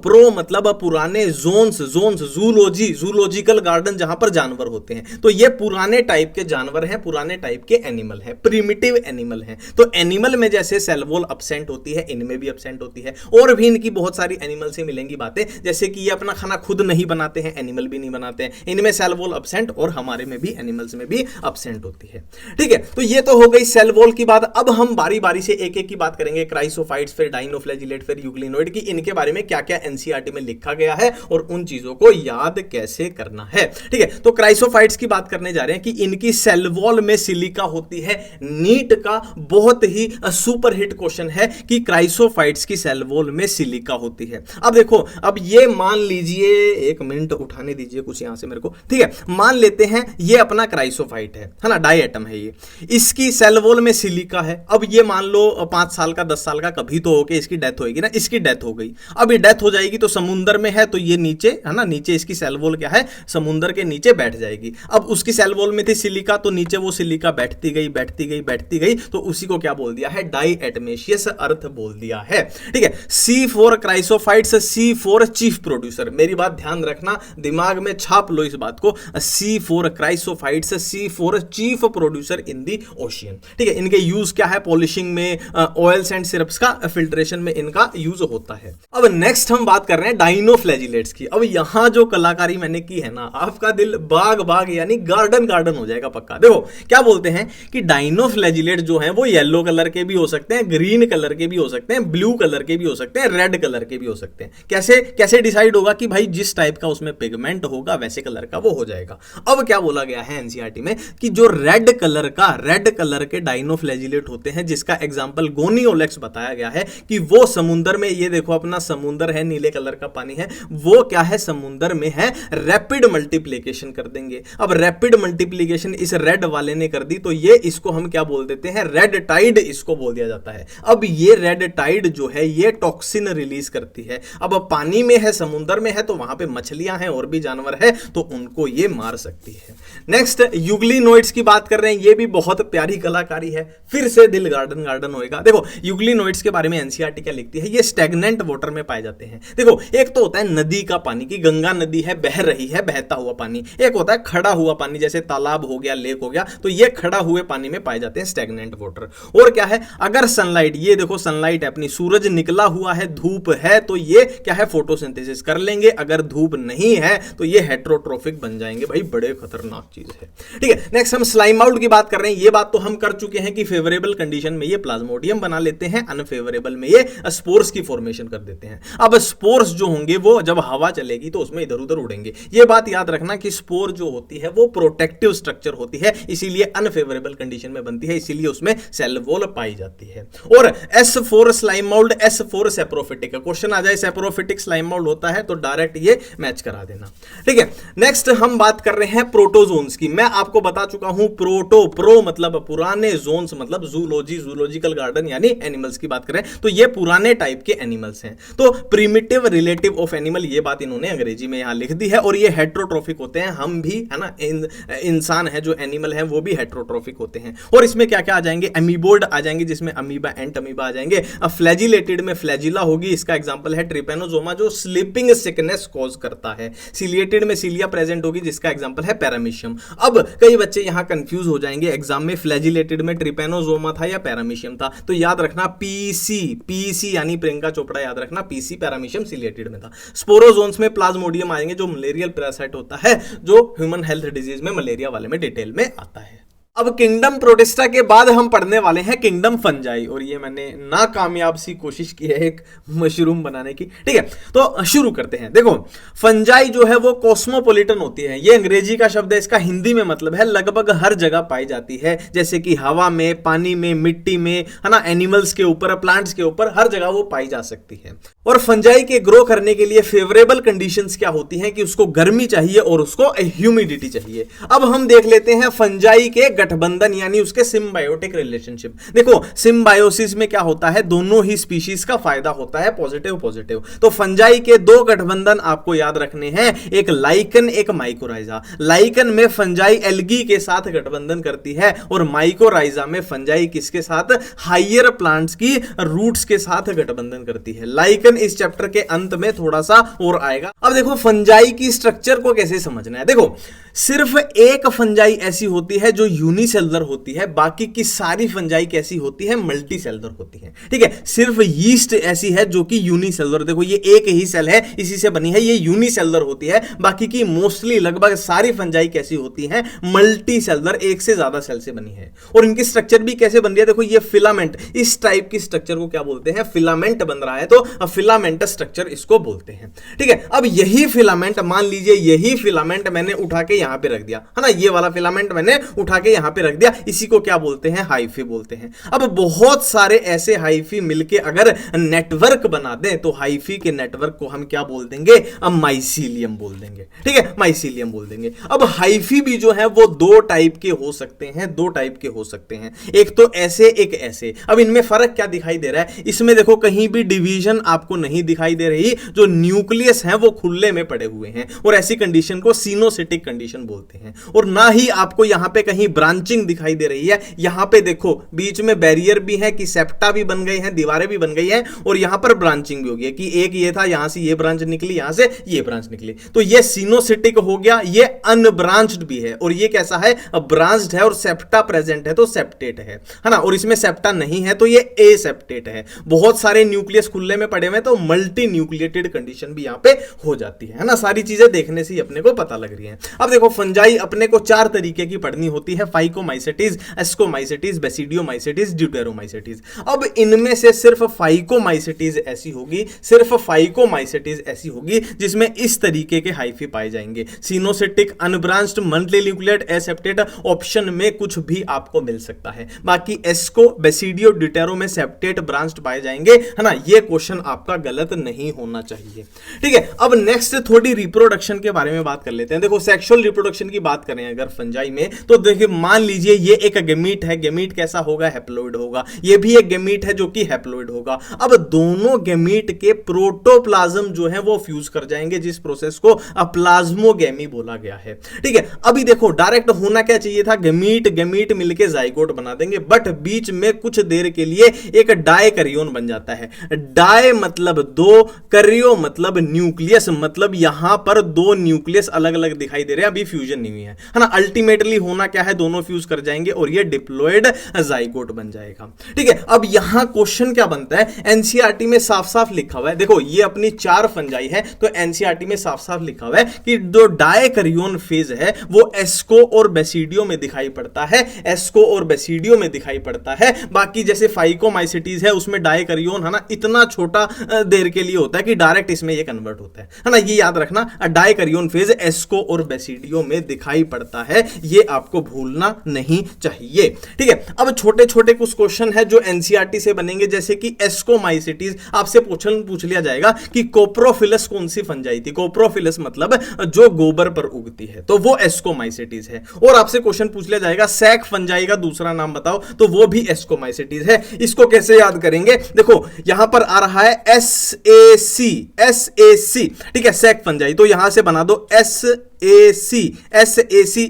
प्रो मतलब पुराने, जोन्स, जोन्स जूलॉजी, जूलॉजिकल गार्डन जहां पर जानवर होते हैं, तो ये पुराने टाइप के जानवर हैं, पुराने टाइप के एनिमल हैं, प्रिमिटिव एनिमल हैं। तो एनिमल में जैसे सेल वॉल अब्सेंट होती है, इनमें भी अब्सेंट होती है। और भी इनकी बहुत सारी एनिमल से मिलेंगी बातें, जैसे कि ये अपना खाना खुद नहीं बनाते हैं, एनिमल भी नहीं बनाते हैं, इनमें सेल वॉल अब्सेंट, और हमारे में भी, एनिमल्स में भी अब्सेंट होती है, ठीक है। तो ये तो हो गई सेल वॉल की बात। अब हम बारी बारी से एक एक की बात करेंगे, क्राइसोफाइट्स, फिर डाइनोफ्लैजिलेट, फिर यूग्लिनोइड की, इनके बारे में क्या क्या एनसीईआरटी में लिखा गया है और उन चीजों को याद कैसे करना है, ठीक है। तो क्राइसोफाइट्स की बात करने जा रहे हैं कि इनकी सेल वॉल में सिलिका होती है। नीट का बहुत ही सुपर हिट क्वेश्चन है कि क्राइसोफाइट्स की सेल वॉल में सिलिका होती है। अब देखो, अब ये मान लीजिए, एक मिनट उठाने दीजिए कुछ यहां से मेरे को, ठीक है। मान लेते हैं ये अपना क्राइसोफाइट है ना, डाई एटम है ये, इसकी सेल वॉल में सिलिका है। अब ये मान लो 5 साल का 10 साल का कभी तो होके इसकी डेथ होगी ना, इसकी डेथ हो गई। अब ये डेथ हो जाएगी तो समुंदर में है, तो ये नीचे, है ना, नीचे इसकी सेल वॉल क्या है, समुंदर के नीचे बैठ जाएगी। अब उसकी सेल वॉल में थी सिलिका, तो नीचे वो सिलिका बैठती गई बैठती गई बैठती गई, तो उसी को क्या बोल दिया है, डाई एटमेशियस अर्थ बोल दिया है, ठीक है। C for chrysophytes, C for chief producer, मेरी बात ध्यान रखना, दिमाग में छाप लो इस बात को, C for chrysophytes, C for chief producer in the ocean, ठीक है। इनके यूज क्या है, पॉलिशिंग में, ऑयल्स एंड सिरप्स का फिल्ट्रेशन में इनका यूज होता है। अब नेक्स्ट हम बात कर रहे हैं डाइनोफ्लैजिलेट्स की। अब यहां जो कलाकारी मैंने की है ना, आपका दिल बाग बाग यानी गार्डन गार्डन हो जाएगा पक्का। देखो क्या बोलते हैं कि डाइनोफ्लैजिलेट जो हैं वो येलो कलर के भी हो सकते हैं, ग्रीन कलर के भी हो सकते हैं, ब्लू कलर के भी हो सकते हैं, रेड कलर के भी हो सकते हैं। कैसे कैसे डिसाइड होगा कि भाई जिस टाइप का उसमें पिगमेंट होगा वैसे कलर का वो हो जाएगा। अब क्या बोला गया है एनसीईआरटी में कि जो रेड कलर के डाइनोफ्लैजिलेट होते हैं, जिसका एग्जांपल गोनियोलेक्स बताया गया है कि वो समुद्र में, ये देखो अपना समुद्र है, नीले कलर का पानी है, वो क्या है, समुद्र में है, रैपिड मल्टीप्लिकेशन कर देंगे। अब रैपिड मल्टीप्लिकेशन इस रेड वाले ने कर दी, तो ये इसको हम क्या बोल देते हैं, रेड टाइड इसको बोल दिया जाता है। अब ये रेड टाइड जो है ये टॉक्सिन रिलीज करती है। अब पानी में है, समुद्र में है, तो वहां पे मछलियां हैं और भी जानवर है, तो उनको ये मार सकती है। नेक्स्ट यूग्लिनोइड्स की बात कर रहे हैं, ये भी बहुत प्यारी कलाकारी है, फिर से दिल गार्डन गार्डन होएगा। देखो यूग्लिनोइड्स के बारे में एनसीईआरटी क्या लिखती है, ये स्टैग्नेंट वाटर में पाए जाते हैं। देखो एक तो होता है नदी का पानी, की गंगा नदी है, बह रही है, बहता हुआ पानी। एक होता है खड़ा हुआ पानी, जैसे तालाब हो गया, लेक हो गया, तो ये खड़ा हुए पानी में पाए जाते हैं स्टैग्नेंट वाटर। और क्या है, अगर सनलाइट, ये देखो सनलाइट है अपनी, सूरज निकला हुआ है, धूप है, तो ये क्या है, फोटोसिंथेसिस कर लेंगे। अगर धूप नहीं है तो ये हेट्रोट्रोफिक बन जाएंगे। भाई बड़े खतरनाक चीज है। ठीक है, नेक्स्ट हम स्लाइम आउट की बात कर रहे हैं। ये बात तो हम कर चुके हैं कि फेवरेबल कंडीशन में ये प्लाज्मोडियम बना लेते हैं, अनफेवरेबल में ये स्पोर्स की फॉर्मेशन कर देते हैं। अब स्पोर्स जो होंगे वो जब हवा चलेगी तो उसमें इधर उधर उड़ेंगे। ये बात याद रखना कि स्पोर जो होती है वो प्रोटेक्टिव स्ट्रक्चर होती है, इसीलिए अनफेवरेबल कंडीशन में बनती है, इसीलिए उसमें सेल वॉल पाई जाती है। और S4 slime mould, S4 saprophytic है। क्वेश्चन आ जाए सेप्रोफिटिक स्लाइम मोल्ड होता है तो डायरेक्ट ये मैच करा देना। ठीक है, नेक्स्ट हम बात कर रहे हैं प्रोटोजोन्स की। मैं आपको बता चुका हूं प्रो मतलब पुराने, जोन्स मतलब जूलॉजी, जूलॉजिकल गार्डन यानी एनिमल्स की बात करें तो ये पुराने टाइप के एनिमल्स हैं। तो प्रिमिटिव रिलेटिव ऑफ एनिमल, ये बात इन्होंने अंग्रेजी में यहां लिख दी है। और ये हेट्रोट्रोफिक होते हैं, हम भी है ना, इंसान है जो एनिमल है वो भी हेट्रोट्रोफिक होते हैं। और इसमें क्या क्या आ जाएंगे, अमीबोइड आ जाएंगे जिसमें अमीबा, एंट अमीबा आ जाएंगे। फ्लैजिलेटेड में फ्लैजिला होगी, इसका एग्जांपल है ट्रिपेनोजोमा जो स्लीपिंग सिकनेस कॉज करता है। सीलिएटेड में सीलिया प्रेजेंट होगी जिसका एग्जांपल है पैरामीशियम। अब कई बच्चे यहां कंफ्यूज हो जाएंगे एग्जाम में, फ्लैजिलेटेड में ट्रिपेनोजोमा था या पैरामीशियम था, तो याद रखना पीसी यानी प्रियंका चोपड़ा, याद रखना पीसी पैरामीशियम सीलिएटेड में था। स्पोरोजोन्स में प्लाज्मोडियम आएंगे जो मलेरियल पैरासाइट होता है, जो ह्यूमन हेल्थ डिजीज में मलेरिया वाले में डिटेल में आता है। अब किंगडम प्रोटिस्टा के बाद हम पढ़ने वाले हैं किंगडम फंजाई, और ये मैंने नाकामयाब सी कोशिश की है एक मशरूम बनाने की। ठीक है, तो शुरू करते हैं। देखो फंजाई जो है वो कॉस्मोपॉलिटन होती है, ये अंग्रेजी का शब्द है, इसका हिंदी में मतलब है लगभग हर जगह पाई जाती है, जैसे कि हवा में, पानी में, मिट्टी में, है ना, एनिमल्स के ऊपर, प्लांट्स के ऊपर, हर जगह वो पाई जा सकती है। और फंजाई के ग्रो करने के लिए फेवरेबल कंडीशंस क्या होती हैं कि उसको गर्मी चाहिए और उसको ह्यूमिडिटी चाहिए। अब हम देख लेते हैं फंजाई के गठबंधन यानी उसके सिम्बायोटिक रिलेशनशिप। देखो सिम्बायोसिस में क्या होता है, दोनों ही स्पीशीज का फायदा होता है, पॉजिटिव पॉजिटिव। तो फंजाई के दो गठबंधन आपको याद रखने हैं, एक लाइकन, एक माइकोराइजा। लाइकन में फंजाई एल्गी के साथ गठबंधन करती है और माइकोराइजा में फंजाई किसके साथ, हाइयर प्लांट्स की रूट्स के साथ गठबंधन करती है। लाइकन इस चैप्टर के अंत में थोड़ा सा और आएगा। अब देखो फंजाई की स्ट्रक्चर को कैसे समझना है। देखो सिर्फ एक फंजाई ऐसी होती है जो यूनिसेलुलर होती है, बाकी की सारी फंजाई कैसी होती है, मल्टी सेलुलर होती है। ठीक है, सिर्फ यीस्ट ऐसी है जो कि यूनिसेलुलर, देखो ये एक ही सेल है, इसी से बनी है, ये यूनिसेलुलर होती है। बाकी की मोस्टली लगभग सारी फंजाई कैसी होती है, मल्टी सेलुलर, एक से ज्यादा सेल से बनी है। और इनकी स्ट्रक्चर भी कैसे बन रही है, देखो ये फिलामेंट, इस टाइप की स्ट्रक्चर को क्या बोलते हैं, फिलामेंट बन रहा है, तो फिलामेंट स्ट्रक्चर इसको बोलते हैं। ठीक है, अब यही फिलामेंट, मान लीजिए यही फिलामेंट मैंने उठा के यहां पे रख दिया, है ना, ये वाला फिलामेंट मैंने उठा के यहां पे रख दिया, इसी को क्या बोलते हैं, हाइफी बोलते हैं। अब बहुत सारे ऐसे हाइफी मिलके अगर नेटवर्क बना दें तो हाइफी के नेटवर्क को हम क्या बोल देंगे, अब माइसीलियम बोल देंगे। ठीक है, माइसीलियम बोल देंगे। अब हाइफी भी जो है वो दो टाइप के हो सकते हैं, दो टाइप के हो सकते हैं, एक तो ऐसे, एक ऐसे। अब इनमें फर्क क्या दिखाई दे रहा है, इसमें देखो कहीं भी डिवीजन आपको नहीं दिखाई दे रही, जो न्यूक्लियस है वो खुले में पड़े हुए हैं, और ऐसी कंडीशन को सिनोसिटिक कंडीशन बोलते हैं। और ना ही आपको यहां पे कहीं ब्रांचिंग दिखाई दे रही है, यहां पे देखो बीच में बैरियर भी है कि सेप्टा भी बन गए हैं, दीवारें भी बन गई हैं, और यहां पर ब्रांचिंग भी हो गई कि एक ये था, यहां से ये ब्रांच निकली, यहां से ये ब्रांच निकली, तो ये सिनोसिटिक हो गया। ये अनब्रांच्ड भी है, और ये कैसा है, ब्रांच्ड है, और सेप्टा प्रेजेंट है तो सेप्टेट है ना, और इसमें सेप्टा नहीं है तो ये एसेप्टेट है। बहुत सारे न्यूक्लियस खुले में पड़े हुए तो मल्टी न्यूक्लिएटेड कंडीशन भी यहां पे हो जाती है ना। सारी चीजें देखने से ही अपने को पता लग रही है। अब देखो फंजाई अपने को चार तरीके की पढ़नी होती है, फाइकोमाइसेटीज, एस्कोमाइसेटीज, बेसिडियोमाइसेटीज, ड्यूटेरोमाइसेटीज। अब इनमें से सिर्फ फाइकोमाइसेटीज ऐसी होगी, सिर्फ फाइकोमाइसेटीज ऐसी होगी जिसमें इस तरीके के हाइफी पाए जाएंगे, सिनोसिटिक, अनब्रांच्ड, मल्टीन्यूक्लियड, एसेप्टेट। ऑप्शन में कुछ भी आपको मिल सकता है। बाकी एस्को, बेसिडियो, ड्यूटेरो में सेप्टेट, ब्रांच्ड पाए जाएंगे, है ना। ये क्वेश्चन आपका गलत नहीं होना चाहिए, ठीक है। अब नेक्स्ट थोड़ी रिप्रोडक्शन के बारे में बात कर लेते हैं। देखो सेक्सुअल रिप्रोडक्शन की बात करें अगर फंजाई में, तो देखिए मान लीजिए ये एक गेमीट है, गेमीट कैसा होगा, हैप्लॉइड होगा। ये भी एक गेमीट है जो कि हैप्लॉइड होगा। अब दोनों गेमीट के प्रोटोप्लाज्म जो है वो फ्यूज कर जाएंगे, जिस प्रोसेस को प्लाज्मोगेमी बोला गया है, ठीक है। अभी देखो डायरेक्ट होना क्या चाहिए था, गेमीट गेमीट मिलके जाइगोट बना देंगे, बट बीच में कुछ देर के लिए एक डायकैरियोन बन जाता है। डाय मतलब दो, करियो मतलब न्यूक्लियस, मतलब यहां पर दो न्यूक्लियस अलग अलग दिखाई दे रहे हैं, अभी फ्यूजन नहीं हुई है ना। अल्टीमेटली होना क्या है, दोनों फ्यूज कर जाएंगे और ये डिप्लॉयड जाइगोट बन जाएगा, ठीक है। अब यहां क्वेश्चन क्या बनता है, एनसीईआरटी में साफ साफ लिखा हुआ है, देखो ये अपनी 4 फंजाई है, तो एनसीईआरटी में साफ साफ लिखा हुआ है कि जो डायकैरियोन फेज है वो एस्को और बेसिडियो में दिखाई पड़ता है, एस्को और बेसिडियो में दिखाई पड़ता है। बाकी जैसे फाइकोमाइसेटीज है उसमें डायकैरियोन है ना इतना छोटा देर के लिए होता है कि डायरेक्ट इसमें ये कन्वर्ट होता है ना। ये याद रखना, डायकैरियोन फेज एस्को और बेसिडियो में दिखाई पड़ता है, ये आपको भूलना नहीं चाहिए, ठीक है। अब छोटे छोटे कुछ क्वेश्चन है जो एनसीईआरटी से बनेंगे, जैसे कि एस्कोमाइसेटीज आपसे पूछ लिया जाएगा कि कोप्रोफिलस कौन सी फंजाई थी। कोप्रोफिलस मतलब जो गोबर पर उगती है, तो वो एस्कोमाइसेटीज है। और आपसे क्वेश्चन पूछ लिया जाएगा सैक फंजाई का दूसरा नाम बताओ, तो वो भी एस्कोमाइसेटीज है। इसको कैसे याद करेंगे, देखो यहां पर आ रहा है SAC, ठीक है, सैक फंजाई, तो यहां से बना दो SAC,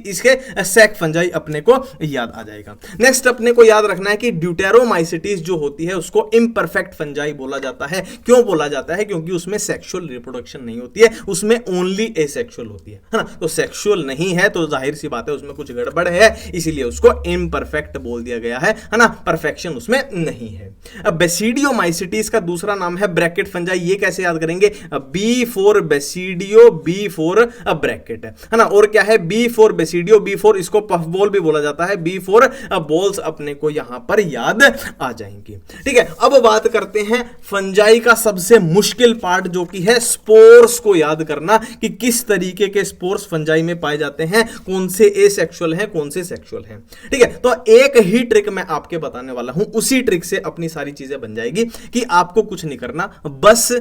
इसके सैक फंजाई अपने को याद आ जाएगा। नेक्स्ट अपने को याद रखना है कि ड्यूटेरोमाइसेटीज जो होती है उसको इम्परफेक्ट फंजाई बोला जाता है। क्यों बोला जाता है, क्योंकि उसमें सेक्सुअल रिप्रोडक्शन नहीं होती है, उसमें ओनली एसेक्सुअल होती है ना। तो सेक्सुअल नहीं है तो जाहिर सी बात है उसमें कुछ गड़बड़ है, इसीलिए उसको इम्परफेक्ट बोल दिया गया है ना, परफेक्शन उसमें नहीं है। अब बेसिडियोमाइसेटीज का दूसरा नाम है ब्रैकेट फंजाई, ये कैसे याद करेंगे, B for basidio, B for bracket है ना। और क्या है, B for basidio, B for इसको पफ बॉल भी बोला जाता है, B फॉर बॉल्स अपने को यहां पर याद आ जाएंगी, ठीक है। अब बात करते हैं फंजाई का सबसे मुश्किल पार्ट जो कि है स्पोर्स को याद करना, कि किस तरीके के स्पोर्स फंजाई में पाए जाते हैं, कौन से एसेक्सुअल हैं कौन से सेक्सुअल हैं, ठीक है। तो एक ही ट्रिक मैं आपके बताने वाला हूं, उसी ट्रिक से अपनी सारी चीजें बन जाएगी कि आपको कुछ नहीं करना, बस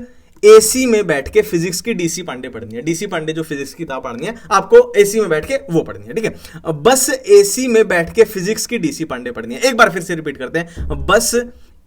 एसी में बैठ के फिजिक्स की डीसी पांडे पढ़नी है। डीसी पांडे जो फिजिक्स की किताब पढ़नी है आपको एसी में बैठ के वो पढ़नी है, ठीक है। बस एसी में बैठ के फिजिक्स की डीसी पांडे पढ़नी है। एक बार फिर से रिपीट करते हैं, बस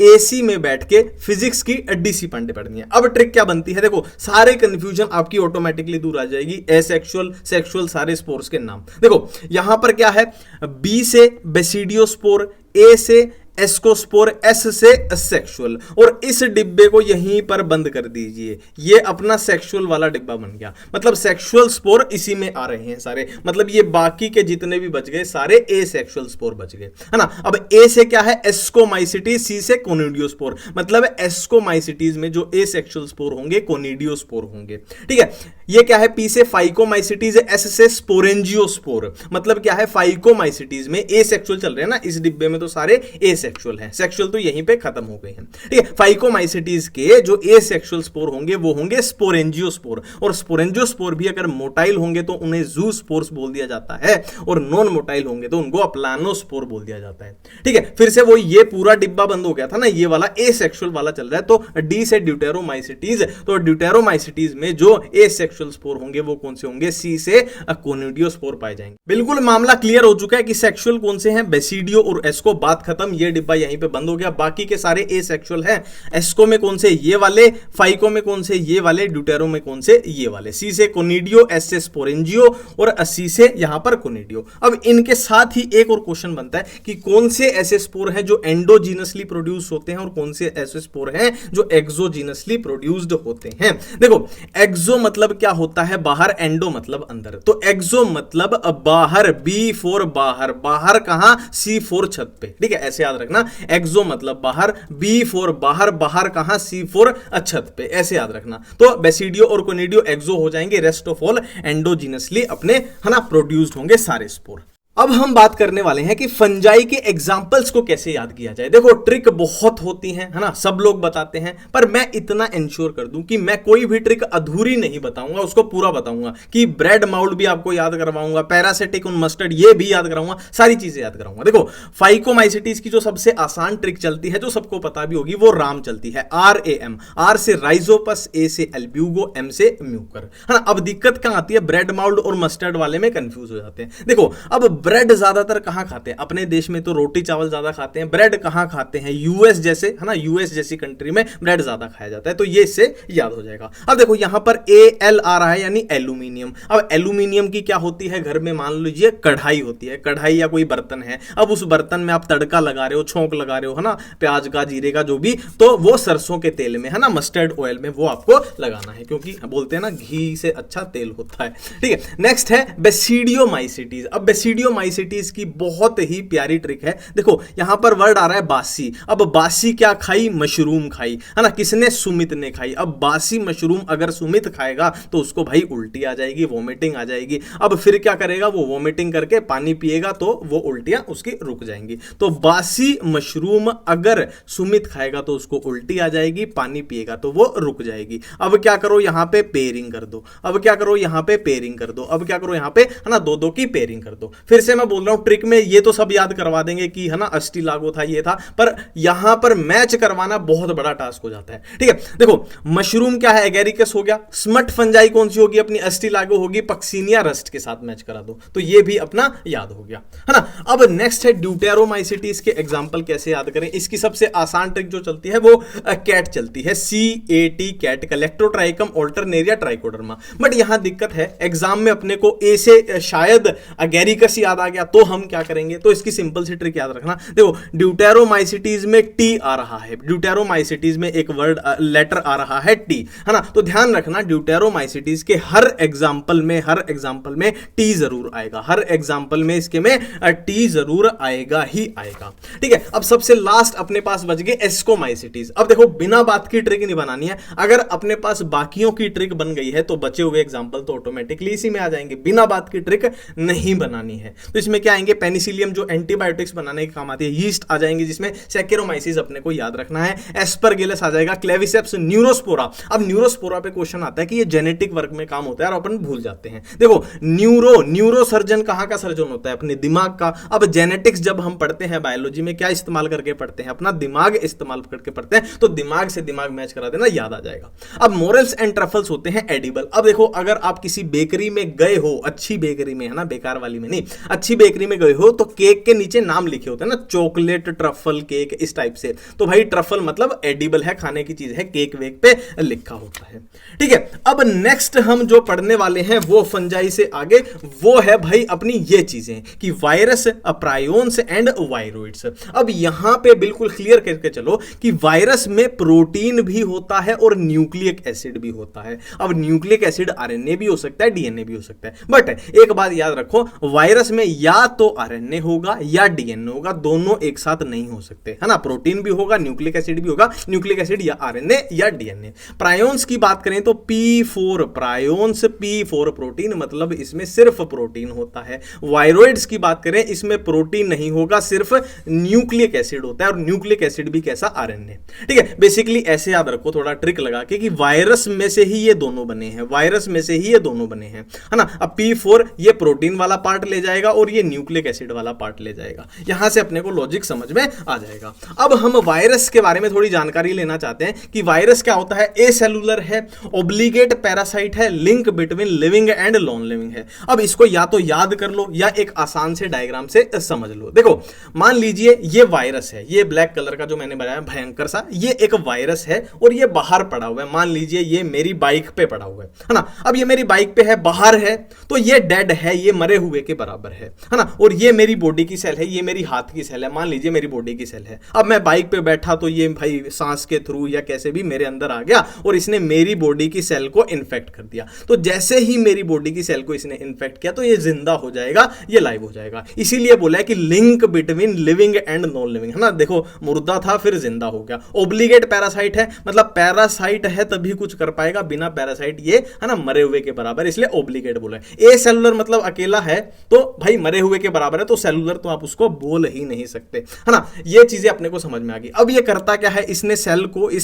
एसी में बैठ के फिजिक्स की डीसी पांडे पढ़नी है। अब ट्रिक क्या बनती है, देखो सारे कंफ्यूजन आपकी ऑटोमेटिकली दूर आ जाएगी। एसेक्सुअल, सेक्सुअल सारे स्पोर्स के नाम देखो यहां पर क्या है, बी से बेसिडियोस्पोर, ए से एस्कोस्पोर, एस से सेक्सुअल, और इस डिब्बे को यहीं पर बंद कर दीजिए। ये अपना सेक्सुअल वाला डिब्बा बन गया, मतलब सेक्सुअल स्पोर इसी में आ रहे हैं सारे, मतलब ये बाकी के जितने भी बच गए सारे ए सेक्सुअल स्पोर बच गए, है ना। अब ए से क्या है, एस्कोमाइसिटीज, सी से कोनिडियोस्पोर, मतलब एस्कोमाइसिटीज में जो ए सेक्सुअल स्पोर होंगे कोनिडियोस्पोर होंगे, ठीक है। ये क्या है, पी से फाइकोमाइसिटीज, एस से स्पोरेंजियोस्पोर, मतलब क्या है, फाइकोमाइसिटीज में ए सेक्सुअल चल रहे हैं ना, इस डिब्बे में तो सारे ए सेक्सुअल हैं, सेक्सुअल तो यहीं पे खत्म हो गए हैं, ठीक है। फाइकोमाइसिटीज के जो ए सेक्सुअल स्पोर होंगे वो होंगे स्पोरेंजियोस्पोर, और स्पोरेंजियोस्पोर भी अगर मोटाइल होंगे तो उन्हें जूस्पोर्स बोल दिया जाता है, और नॉन मोटाइल होंगे तो उनको अप्लानोस्पोर बोल दिया जाता है, ठीक है। फिर से वो ये पूरा डिब्बा बंद हो गया था ना, ये वाला ए सेक्सुअल वाला चल रहा है, तो डी से ड्यूटेरोमाइसिटीज, तो ड्यूटेरोमाइसिटीज में जो ए सेक्सुअल स्पोर होंगे वो कौन से होंगे, सी से कोनिडियोस्पोर पाए जाएंगे। बिल्कुल मामला क्लियर हो चुका है कि सेक्सुअल कौन से हैं, बेसिडियो और एस्को, बात खत्म, ये डिब्बा यहीं पे बंद हो गया। बाकी के सारे ए सेक्सुअल हैं, एस्को में कौन से, ये वाले, फाइको में कौन से, ये वाले, ड्यूटेरो में कौन से, ये वाले, सी से कोनिडियो, एस से स्पोरेंजियो और सी से यहां पर कोनिडियो। अब इनके साथ ही एक और क्वेश्चन बनता है कि कौन से ऐसे स्पोर हैं जो एंडोजीनसली प्रोड्यूस होते हैं और कौन से ऐसे स्पोर हैं जो एक्सोजीनसली प्रोड्यूस्ड होते हैं। देखो एक्सो मतलब क्या होता है, बाहर, एंडो मतलब अंदर, तो एक्सो मतलब बाहर, बी फॉर बाहर, बाहर कहां, सी फॉर छत पे, ठीक है, ऐसे याद रखना। एक्सो मतलब बाहर, बी फॉर बाहर, बाहर कहां, सी फॉर छत पे, ऐसे याद रखना। तो बेसिडियो और कोनिडियो एक्सो हो जाएंगे, रेस्ट ऑफ ऑल एंडोजीनसली अपने, है ना, प्रोड्यूस्ड होंगे सारे स्पोर। अब हम बात करने वाले हैं कि फंजाई के एग्जाम्पल्स को कैसे याद किया जाए। देखो ट्रिक बहुत होती हैं, है ना, सब लोग बताते हैं, पर मैं इतना इंश्योर कर दूं कि मैं कोई भी ट्रिक अधूरी नहीं बताऊंगा, उसको पूरा बताऊंगा कि ब्रेड माउल्ड भी आपको याद करवाऊंगा, पैरासिटिक ऑन मस्टर्ड ये भी याद कराऊंगा, सारी चीजें याद कराऊंगा। देखो फाइकोमाइसिटीज की जो सबसे आसान ट्रिक चलती है, जो सबको पता भी होगी, वो राम चलती है, RAM। आर से राइजोपस, ए से एल्ब्यूगो, एम से म्यूकर, है ना। अब दिक्कत कहां आती है, ब्रेड माउल्ड और मस्टर्ड वाले में कंफ्यूज हो जाते हैं। देखो अब ब्रेड ज्यादातर कहां खाते हैं, अपने देश में तो रोटी चावल ज्यादा खाते हैं, ब्रेड कहां खाते हैं, यूएस जैसे, है ना, यूएस जैसी कंट्री में ब्रेड ज्यादा खाया जाता है, तो ये इससे याद हो जाएगा। अब देखो यहां पर AL आ रहा है यानी एल्यूमिनियम। अब एल्यूमिनियम की क्या होती है, घर में मान लीजिए कढ़ाई होती है, कढ़ाई या कोई बर्तन है, अब उस बर्तन में आप तड़का लगा रहे हो, छोंक लगा रहे हो, है ना, प्याज का, जीरे का, जो भी, तो वो सरसों के तेल में, है ना, मस्टर्ड ऑयल में वो आपको लगाना है, क्योंकि बोलते हैं ना घी से अच्छा तेल होता है। ठीक है, नेक्स्ट है बेसिडियोमाइसिटीज। अब बेसिडियोमाइसिटीज की बहुत ही प्यारी ट्रिक है। देखो यहां पर वर्ड आ रहा है बासी। अब बासी क्या खाई, मशरूम खाई, है ना, किसने, सुमित ने खाई। अब बासी मशरूम अगर सुमित खाएगा तो उसको भाई उल्टी आ जाएगी, वोमिटिंग आ जाएगी। अब फिर क्या करेगा वो, वोमिटिंग करके पानी पिएगा तो वो उल्टियां उसकी रुक जाएंगी। तो बासी मशरूम अगर सुमित खाएगा तो उसको उल्टी आ जाएगी, पानी पिएगा तो वो रुक जाएगी। अब क्या करो, यहां पे पेयरिंग कर दो, अब क्या करो, यहां पे पेयरिंग कर दो, अब क्या करो, यहां पे, है ना, दो की पेयरिंग कर दो। फिर से मैं बोल रहा हूं ट्रिक में ये तो सब याद करवा देंगे कि, है ना, अस्टिलागो था, ये था, पर यहां पर मैच करवाना बहुत बड़ा टास्क हो जाता है। ठीक है, देखो मशरूम क्या है, एगेरिकस हो गया, स्मट फंजाई कौन सी होगी, अपनी अस्टिलागो होगी, पक्सिनिया रस्ट के साथ मैच करा दो, तो ये भी अपना याद हो गया, है ना। अब नेक्स्ट है ड्यूटेरोमाइसिटीज के एग्जांपल कैसे याद करें। इसकी सबसे आसान ट्रिक जो चलती है वो कैट चलती है, CAT cat, colletotrichum alternaria trichoderma. But यहां दिक्कत है, एग्जाम में अपने को ए से शायद एगेरिकस याद आ गया तो हम क्या करेंगे, तो इसकी सिंपल सी ट्रिक याद रखना। देखो ड्यूटेरोमाइसिटीज में T आ रहा है, ड्यूटेरोमाइसिटीज में एक वर्ड लेटर आ रहा है T, है ना, तो ध्यान रखना ड्यूटेरोमाइसिटीज के हर एग्जांपल में T जरूर आएगा, हर एग्जांपल में इसके में T जरूर आएगा ही आएगा। ठीक है, अब सबसे लास्ट अपने पास बच गए एस्कोमाइसिटीज। अब देखो बिना बात की ट्रिक नहीं बनानी है, अगर अपने पास बाकियों की ट्रिक बन गई है तो बचे हुए एग्जांपल तो ऑटोमेटिकली इसी में आ जाएंगे, बिना बात की ट्रिक नहीं बनानी है। तो इसमें क्या आएंगे, पेनिसिलियम जो एंटीबायोटिक्स बनाने के काम आती है, यीस्ट आ जाएंगे जिसमें सैकेरोमाइसिस अपने को याद रखना है, एस्परगिलस आ जाएगा, क्लेविसेप्स, न्यूरोस्पोरा। अब न्यूरोस्पोरा पे क्वेश्चन आता है कि ये जेनेटिक वर्क में काम होता है और अपन भूल जाते हैं। देखो न्यूरो सर्जन कहां का सर्जन होता है, अपने दिमाग का। अब जेनेटिक्स जब हम पढ़ते हैं बायोलॉजी में क्या इस्तेमाल करके पढ़ते हैं, अपना दिमाग इस्तेमाल करके पढ़ते हैं, तो दिमाग से दिमाग मैच करा देना, याद आ जाएगा। अब मोरल्स एंड ट्रफल्स होते हैं एडिबल। अब देखो अगर आप किसी बेकरी में गए हो, अच्छी बेकरी में, है ना, बेकार वाली में नहीं, अच्छी बेकरी में गए हो, तो केक के नीचे नाम लिखे होते हैं ना, चॉकलेट ट्रफल केक, इस टाइप से, तो भाई ट्रफल मतलब एडिबल है, खाने की चीज है, केक वेक पे लिखा होता है। ठीक है, अब नेक्स्ट हम जो पढ़ने वाले हैं वो फंजाई से आगे, वो है भाई अपनी ये चीजें कि वायरस, प्रायोन्स एंड वायरोइड्स। अब यहां पे बिल्कुल क्लियर करके चलो कि वायरस में प्रोटीन भी होता है और न्यूक्लिक एसिड भी होता है। अब न्यूक्लिक एसिड RNA भी हो सकता है, DNA भी हो सकता है, बट एक बात याद रखो, वायरस में या तो RNA होगा या DNA होगा, दोनों एक साथ नहीं हो सकते, है ना, प्रोटीन भी होगा, न्यूक्लिक एसिड भी होगा, न्यूक्लिक एसिड या RNA या DNA। प्रायोन्स की बात करें तो P4 प्रायोन्स, P4 प्रोटीन, मतलब इसमें सिर्फ प्रोटीन होता है। वायरोइड्स की बात करें, इसमें प्रोटीन नहीं होगा, सिर्फ न्यूक्लिक एसिड होता है, और न्यूक्लिक एसिड भी कैसा, RNA। ठीक है, बेसिकली ऐसे याद रखो थोड़ा ट्रिक लगा के कि वायरस में से ही ये दोनों बने हैं, वायरस में से ही ये दोनों बने हैं, है ना। अब P4 ये प्रोटीन वाला पार्ट ले जाएगा और ये न्यूक्लिक एसिड वाला पार्ट ले जाएगा, यहां से अपने को लॉजिक समझ में आ जाएगा। अब हम वायरस के बारे में थोड़ी जानकारी लेना चाहते हैं कि वायरस क्या होता है। ए सेलुलर है, ओब्लिगेट पैरासाइट है, link between living and non living है। अब इसको या तो याद कर लो या एक आसान से डायग्राम से समझ लो। देखो मान लीजिए ये वायरस है, ये ब्लैक कलर का जो मैंने बनाया भयंकर सा, ये एक वायरस है और ये बाहर पड़ा हुआ है। मान लीजिए ये मेरी बाइक पे पड़ा हुआ है ना। अब ये मेरी बाइक पे है, बाहर है, तो ये डेड है, ये मरे हुए के बराबर है ना। और ये मेरी बॉडी की सेल है, ये मेरी हाथ की सेल है, मान लीजिए मेरी बॉडी की सेल है। अब मैं बाइक पे बैठा तो ये भाई सांस के थ्रू या कैसे भी मेरे अंदर आ गया और इसने मेरी बॉडी की सेल को इन्फेक्ट कर दिया। तो जैसे ही मेरी बॉडी की सेल को इसने इन्फेक्ट किया तो ये जिंदा हो जाएगा, ये लाइव हो जाएगा। इसीलिए बोला है कि link between living and non living, है ना। देखो मुर्दा था फिर जिंदा हो गया। ओब्लिगेट पैरासाइट है, मतलब पैरासाइट है तभी कुछ कर पाएगा, बिना पैरासाइट ये, है ना, मरे हुए के बराबर, इसलिए ओब्लिगेट बोला है। ए सेलुलर मतलब अकेला है, तो भाई मरे हुए के बराबर है, तो सेलुलर तो आप उसको बोल ही नहीं सकते, है ना। ये चीजें अपने को समझ में आ गई। अब ये करता क्या है, इसने इस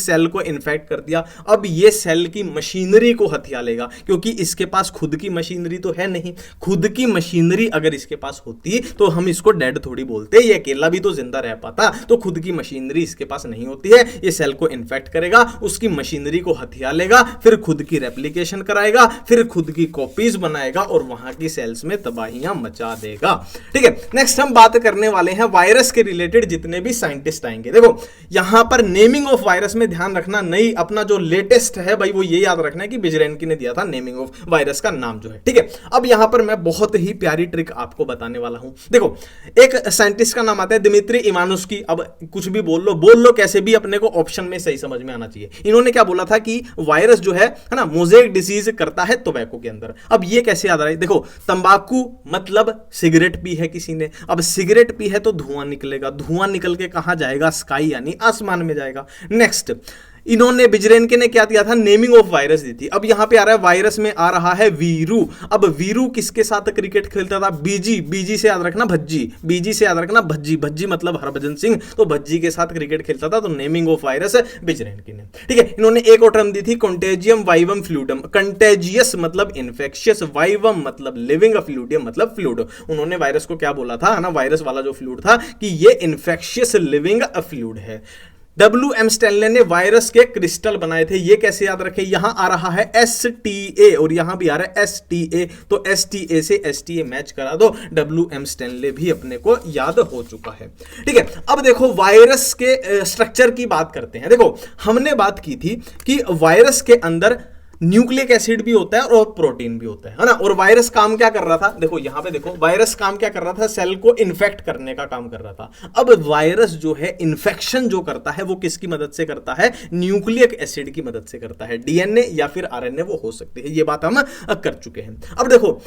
सेल को इन्फेक्ट कर दिया। अब ये सेल की मशीनरी को हथिया लेगा, क्योंकि इसके पास खुद की मशीनरी तो है नहीं। खुद की मशीनरी अगर इसके पास होती तो हम इसको डेड थोड़ी बोलते, ये अकेला भी तो जिंदा रह पाता। तो खुद की मशीनरी इसके पास नहीं होती है, ये सेल को इन्फेक्ट करेगा, उसकी मशीनरी को हथिया लेगा, फिर खुद की रेप्लिकेशन कराएगा, फिर खुद की कॉपीज बनाएगा और वहां की सेल्स में तबाहियां मचा देगा। ठीक है, नेक्स्ट हम बात करने वाले हैं वायरस के रिलेटेड जितने भी साइंटिस्ट आएंगे। देखो यहां पर नेमिंग ऑफ वायरस में ध्यान रखना, नई अपना जो लेटेस्ट है भाई वो ये याद रखना है कि बिजरेनकी ने दिया था नेमिंग ऑफ वायरस का नाम जो है। ठीक है, अब यहां पर मैं बहुत ही प्यारी ट्रिक आपको बताने वाला हूं। देखो एक साइंटिस्ट का नाम आता है दिमित्री इवानोस्की। अब कुछ भी बोल लो कैसे भी अपने को ऑप्शन में सही समझ में आना चाहिए। इन्होंने क्या बोला था कि वायरस जो है ना मोज़ेक डिजीज करता है टोबैको के अंदर। अब ये कैसे याद आ रहा है, देखो तंबाकू मतलब सिगरेट पी है किसी ने, अब सिगरेट पी है तो धुआं निकलेगा, धुआं निकल के कहां जाएगा, स्काई यानी आसमान में जाएगा। नेक्स्ट इन्होंने बिजरेनके ने क्या दिया था, नेमिंग ऑफ वायरस दी थी। अब यहां पे आ रहा है वायरस में आ रहा है वीरू। अब वीरू किसके साथ क्रिकेट खेलता था, बीजी, बीजी से याद रखना भज्जी, बीजी से याद रखना भज्जी, भज्जी मतलब हरभजन सिंह, तो भज्जी के साथ क्रिकेट खेलता था, तो नेमिंग ऑफ वायरस बिजरेनके ने। ठीक है, इन्होंने एक और टर्म दी थी कॉन्टेजियम वाइवम फ्लूडम। कंटेजियस मतलब इन्फेक्शियस, वाइवम मतलब लिविंग, फ्लूडियम मतलब फ्लूड। उन्होंने वायरस को क्या बोला था ना, वायरस वाला जो फ्लूड था कि ये इन्फेक्शियस लिविंग फ्लूड है। WM स्टैनले ने वायरस के क्रिस्टल बनाए थे, ये कैसे याद रखें, यहां आ रहा है STA और यहां भी आ रहा है STA, तो STA से STA मैच करा दो, WM स्टैनले भी अपने को याद हो चुका है। ठीक है, अब देखो वायरस के स्ट्रक्चर की बात करते हैं। देखो हमने बात की थी कि वायरस के अंदर न्यूक्लिक एसिड भी होता है और प्रोटीन भी होता है ना। और वायरस काम क्या कर रहा था, देखो यहां पे देखो वायरस काम क्या कर रहा था, सेल को इन्फेक्ट करने का काम कर रहा था। अब वायरस जो है इन्फेक्शन जो करता है वो किसकी मदद से करता है, न्यूक्लिक एसिड की मदद से करता है। DNA या फिर RNA वो हो सकती है, ये बात हम कर चुके हैं। अब देखो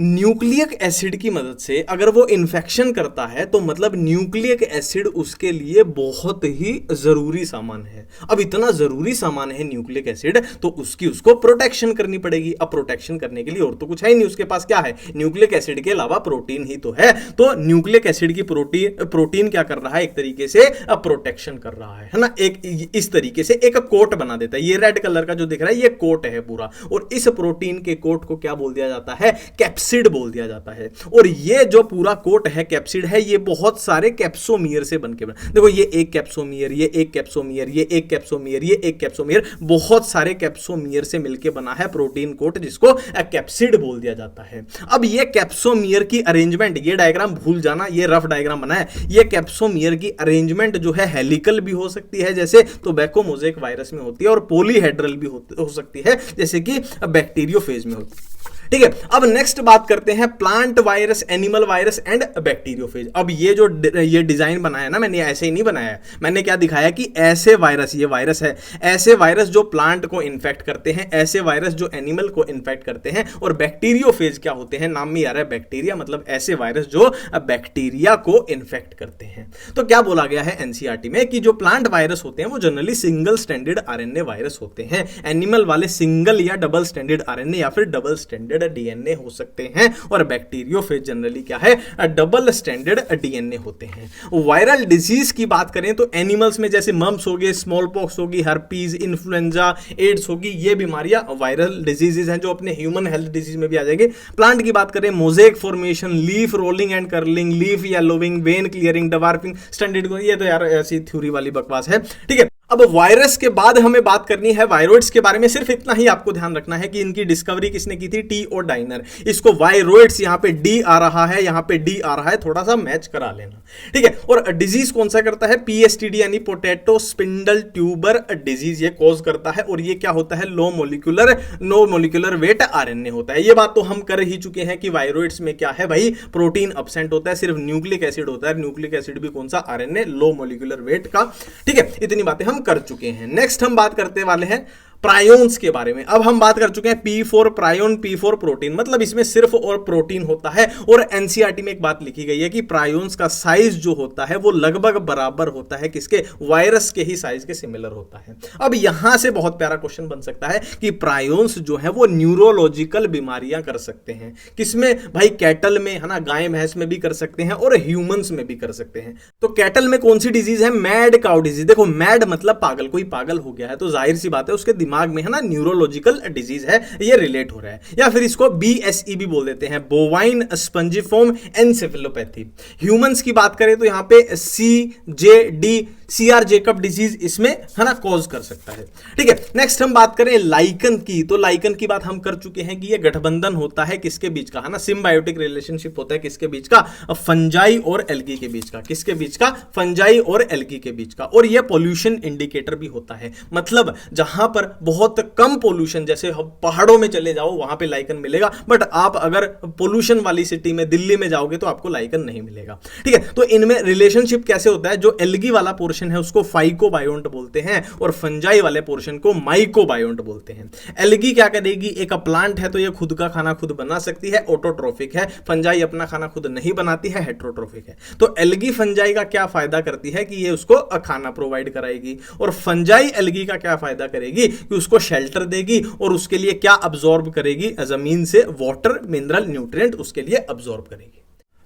न्यूक्लिक एसिड की मदद से अगर वो इन्फेक्शन करता है तो मतलब न्यूक्लिक एसिड उसके लिए बहुत ही जरूरी सामान है। अब इतना जरूरी सामान है न्यूक्लिक एसिड, तो उसको प्रोटेक्शन करनी पड़ेगी। अब प्रोटेक्शन करने के लिए और तो कुछ है ही नहीं, उसके पास क्या है, न्यूक्लिक एसिड के अलावा प्रोटीन ही तो है। तो न्यूक्लिक एसिड की प्रोटीन क्या कर रहा है, एक तरीके से प्रोटेक्शन कर रहा है ना। एक इस तरीके से एक कोट बना देता है। ये रेड कलर का जो दिख रहा है ये कोट है पूरा, और इस प्रोटीन के कोट को क्या बोल दिया जाता है, कैप्सिड बोल दिया जाता है। और ये जो पूरा कोट है कैप्सिड है, ये बहुत सारे कैप्सोमियर से बनके बना। देखो ये एक कैप्सोमियर, ये एक कैप्सोमियर, ये एक कैप्सोमियर, ये एक कैप्सोमियर, बहुत सारे कैप्सोमियर से मिलके बना है प्रोटीन कोट, जिसको कैप्सिड बोल दिया जाता है। अब ये कैप्सोमियर की अरेंजमेंट, ये डायग्राम भूल जाना, ये रफ डायग्राम बना है। ये कैप्सोमियर की अरेंजमेंट जो है हेलिकल भी हो सकती है जैसे टोबैको मोज़ेक वायरस में होती है, और पॉलीहेड्रल भी हो सकती है जैसे कि बैक्टीरियोफेज में होती है। ठीक है, अब नेक्स्ट बात करते हैं plant virus, animal virus and bacteriophage. अब ये डिजाइन बनाया ना मैंने, ऐसे ही नहीं बनाया। मैंने क्या दिखाया कि ऐसे वायरस, ये वायरस है, ऐसे वायरस जो प्लांट को इन्फेक्ट करते हैं, ऐसे वायरस जो एनिमल को इन्फेक्ट करते हैं, और बैक्टीरियोफेज क्या होते हैं, नाम में आ रहा है बैक्टीरिया, मतलब ऐसे वायरस जो बैक्टीरिया को इन्फेक्ट करते हैं। तो क्या बोला गया है एनसीईआरटी में कि जो प्लांट वायरस होते हैं वो generally single standard RNA virus होते हैं। एनिमल वाले सिंगल या डबल स्टैंडर्ड RNA या फिर डबल स्टैंडर्ड DNA हो सकते हैं, और बैक्टीरियोफेज जनरली क्या है, डबल स्टैंडर्ड DNA होते हैं। वायरल डिजीज की बात करें तो एनिमल्स में जैसे मम्स हो गए, स्मॉल पॉक्स होगी, हर्पीज, इन्फ्लुएंजा, एड्स होगी, ये बीमारियां वायरल डिजीजेज हैं जो अपने ह्यूमन हेल्थ डिजीज में भी आ जाएंगे। प्लांट की बात करें, mosaic formation, leaf rolling and curling, leaf yellowing, vein clearing, dwarfing, standard, ये तो यार ऐसी थ्योरी वाली बकवास है। ठीक है, अब वायरस के बाद हमें बात करनी है वायरोइड्स के बारे में। सिर्फ इतना ही आपको ध्यान रखना है कि इनकी डिस्कवरी किसने की थी, T.O. डाइनर। इसको वायरोइड्स, यहां पे D आ रहा है, यहां पे D आ रहा है, थोड़ा सा मैच करा लेना। ठीक है, और डिजीज कौन सा करता है, PSTD यानी पोटैटो स्पिंडल ट्यूबर डिजीज, ये कॉज करता है। और ये क्या होता है, लो मोलिकुलर वेट RNA होता है। ये बात तो हम कर ही चुके हैं कि वायरोइड्स में क्या है भाई, प्रोटीन एब्सेंट होता है, सिर्फ न्यूक्लिक एसिड होता है। न्यूक्लिक एसिड भी कौन सा, RNA, लो मोलिकुलर वेट का। ठीक है, इतनी बातें हम कर चुके हैं। नेक्स्ट हम बात करते वाले हैं प्रायोन्स के बारे में। अब हम बात कर चुके हैं P4 प्रायोन, P4 प्रोटीन, मतलब इसमें सिर्फ और प्रोटीन होता है। और एनसीईआरटी में एक बात लिखी गई है कि प्रायोन्स का साइज जो होता है वो लगभग बराबर होता है किसके, वायरस के ही साइज के सिमिलर होता है। अब यहां से बहुत प्यारा क्वेश्चन बन सकता है कि प्रायोन्स जो है वो न्यूरोलॉजिकल बीमारियां कर सकते हैं। किसमें भाई, कैटल में, है ना, गाय भैंस में भी कर सकते हैं और ह्यूमंस में भी कर सकते हैं। तो कैटल में कौन सी डिजीज है, मैड काउ डिजीज। देखो मैड मतलब पागल, कोई पागल हो गया है तो जाहिर सी बात है उसके दिमाग में, है ना, न्यूरोलॉजिकल डिजीज है, ये रिलेट हो रहा है। या फिर इसको BSE भी बोल देते हैं, बोवाइन स्पंजिफॉर्म एनसेफेलोपैथी। ह्यूमंस की बात करें तो यहां पे CJD CR जेकब डिजीज इसमें, है ना, कॉज कर सकता है। ठीक है, नेक्स्ट हम बात करें लाइकन की। तो लाइकन की बात हम कर चुके हैं कि ये गठबंधन होता है किसके बीच का, है ना, सिम्बायोटिक रिलेशनशिप होता है किसके बीच का, फंजाई और एल्गी के बीच का। किसके बीच का, फंजाई और एल्गी के बीच का। और ये पोल्यूशन इंडिकेटर भी होता है, मतलब जहां पर बहुत कम पोल्यूशन, जैसे पहाड़ों में चले जाओ वहां पे लाइकन मिलेगा, बट आप अगर पोल्यूशन वाली सिटी में, दिल्ली में जाओगे तो आपको लाइकन नहीं मिलेगा। ठीक है, तो इनमें रिलेशनशिप कैसे होता है, जो एल्गी वाला पोर्शन है उसको फाइकोबायोन्ट बोलते हैं और फंजाई वाले पोर्शन को माइकोबायोन्ट बोलते हैं। एल्गी क्या करेगी, एक प्लांट है तो ये खुद का खाना खुद बना सकती है, ऑटोट्रोफिक है। फंजाई अपना खाना खुद नहीं बनाती है, हेट्रोट्रोफिक है। तो एल्गी फंजाई का क्या फायदा करती है कि ये उसको खाना प्रोवाइड कराएगी, और फंजाई एल्गी का क्या फायदा करेगी कि उसको शेल्टर देगी और उसके लिए क्या अब्सॉर्ब करेगी, जमीन से वाटर, मिनरल, न्यूट्रिएंट उसके लिए अब्सॉर्ब करेगी।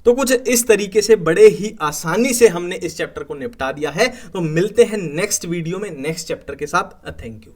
तो कुछ इस तरीके से बड़े ही आसानी से हमने इस चैप्टर को निपटा दिया है। तो मिलते हैं नेक्स्ट वीडियो में नेक्स्ट चैप्टर के साथ। Thank you.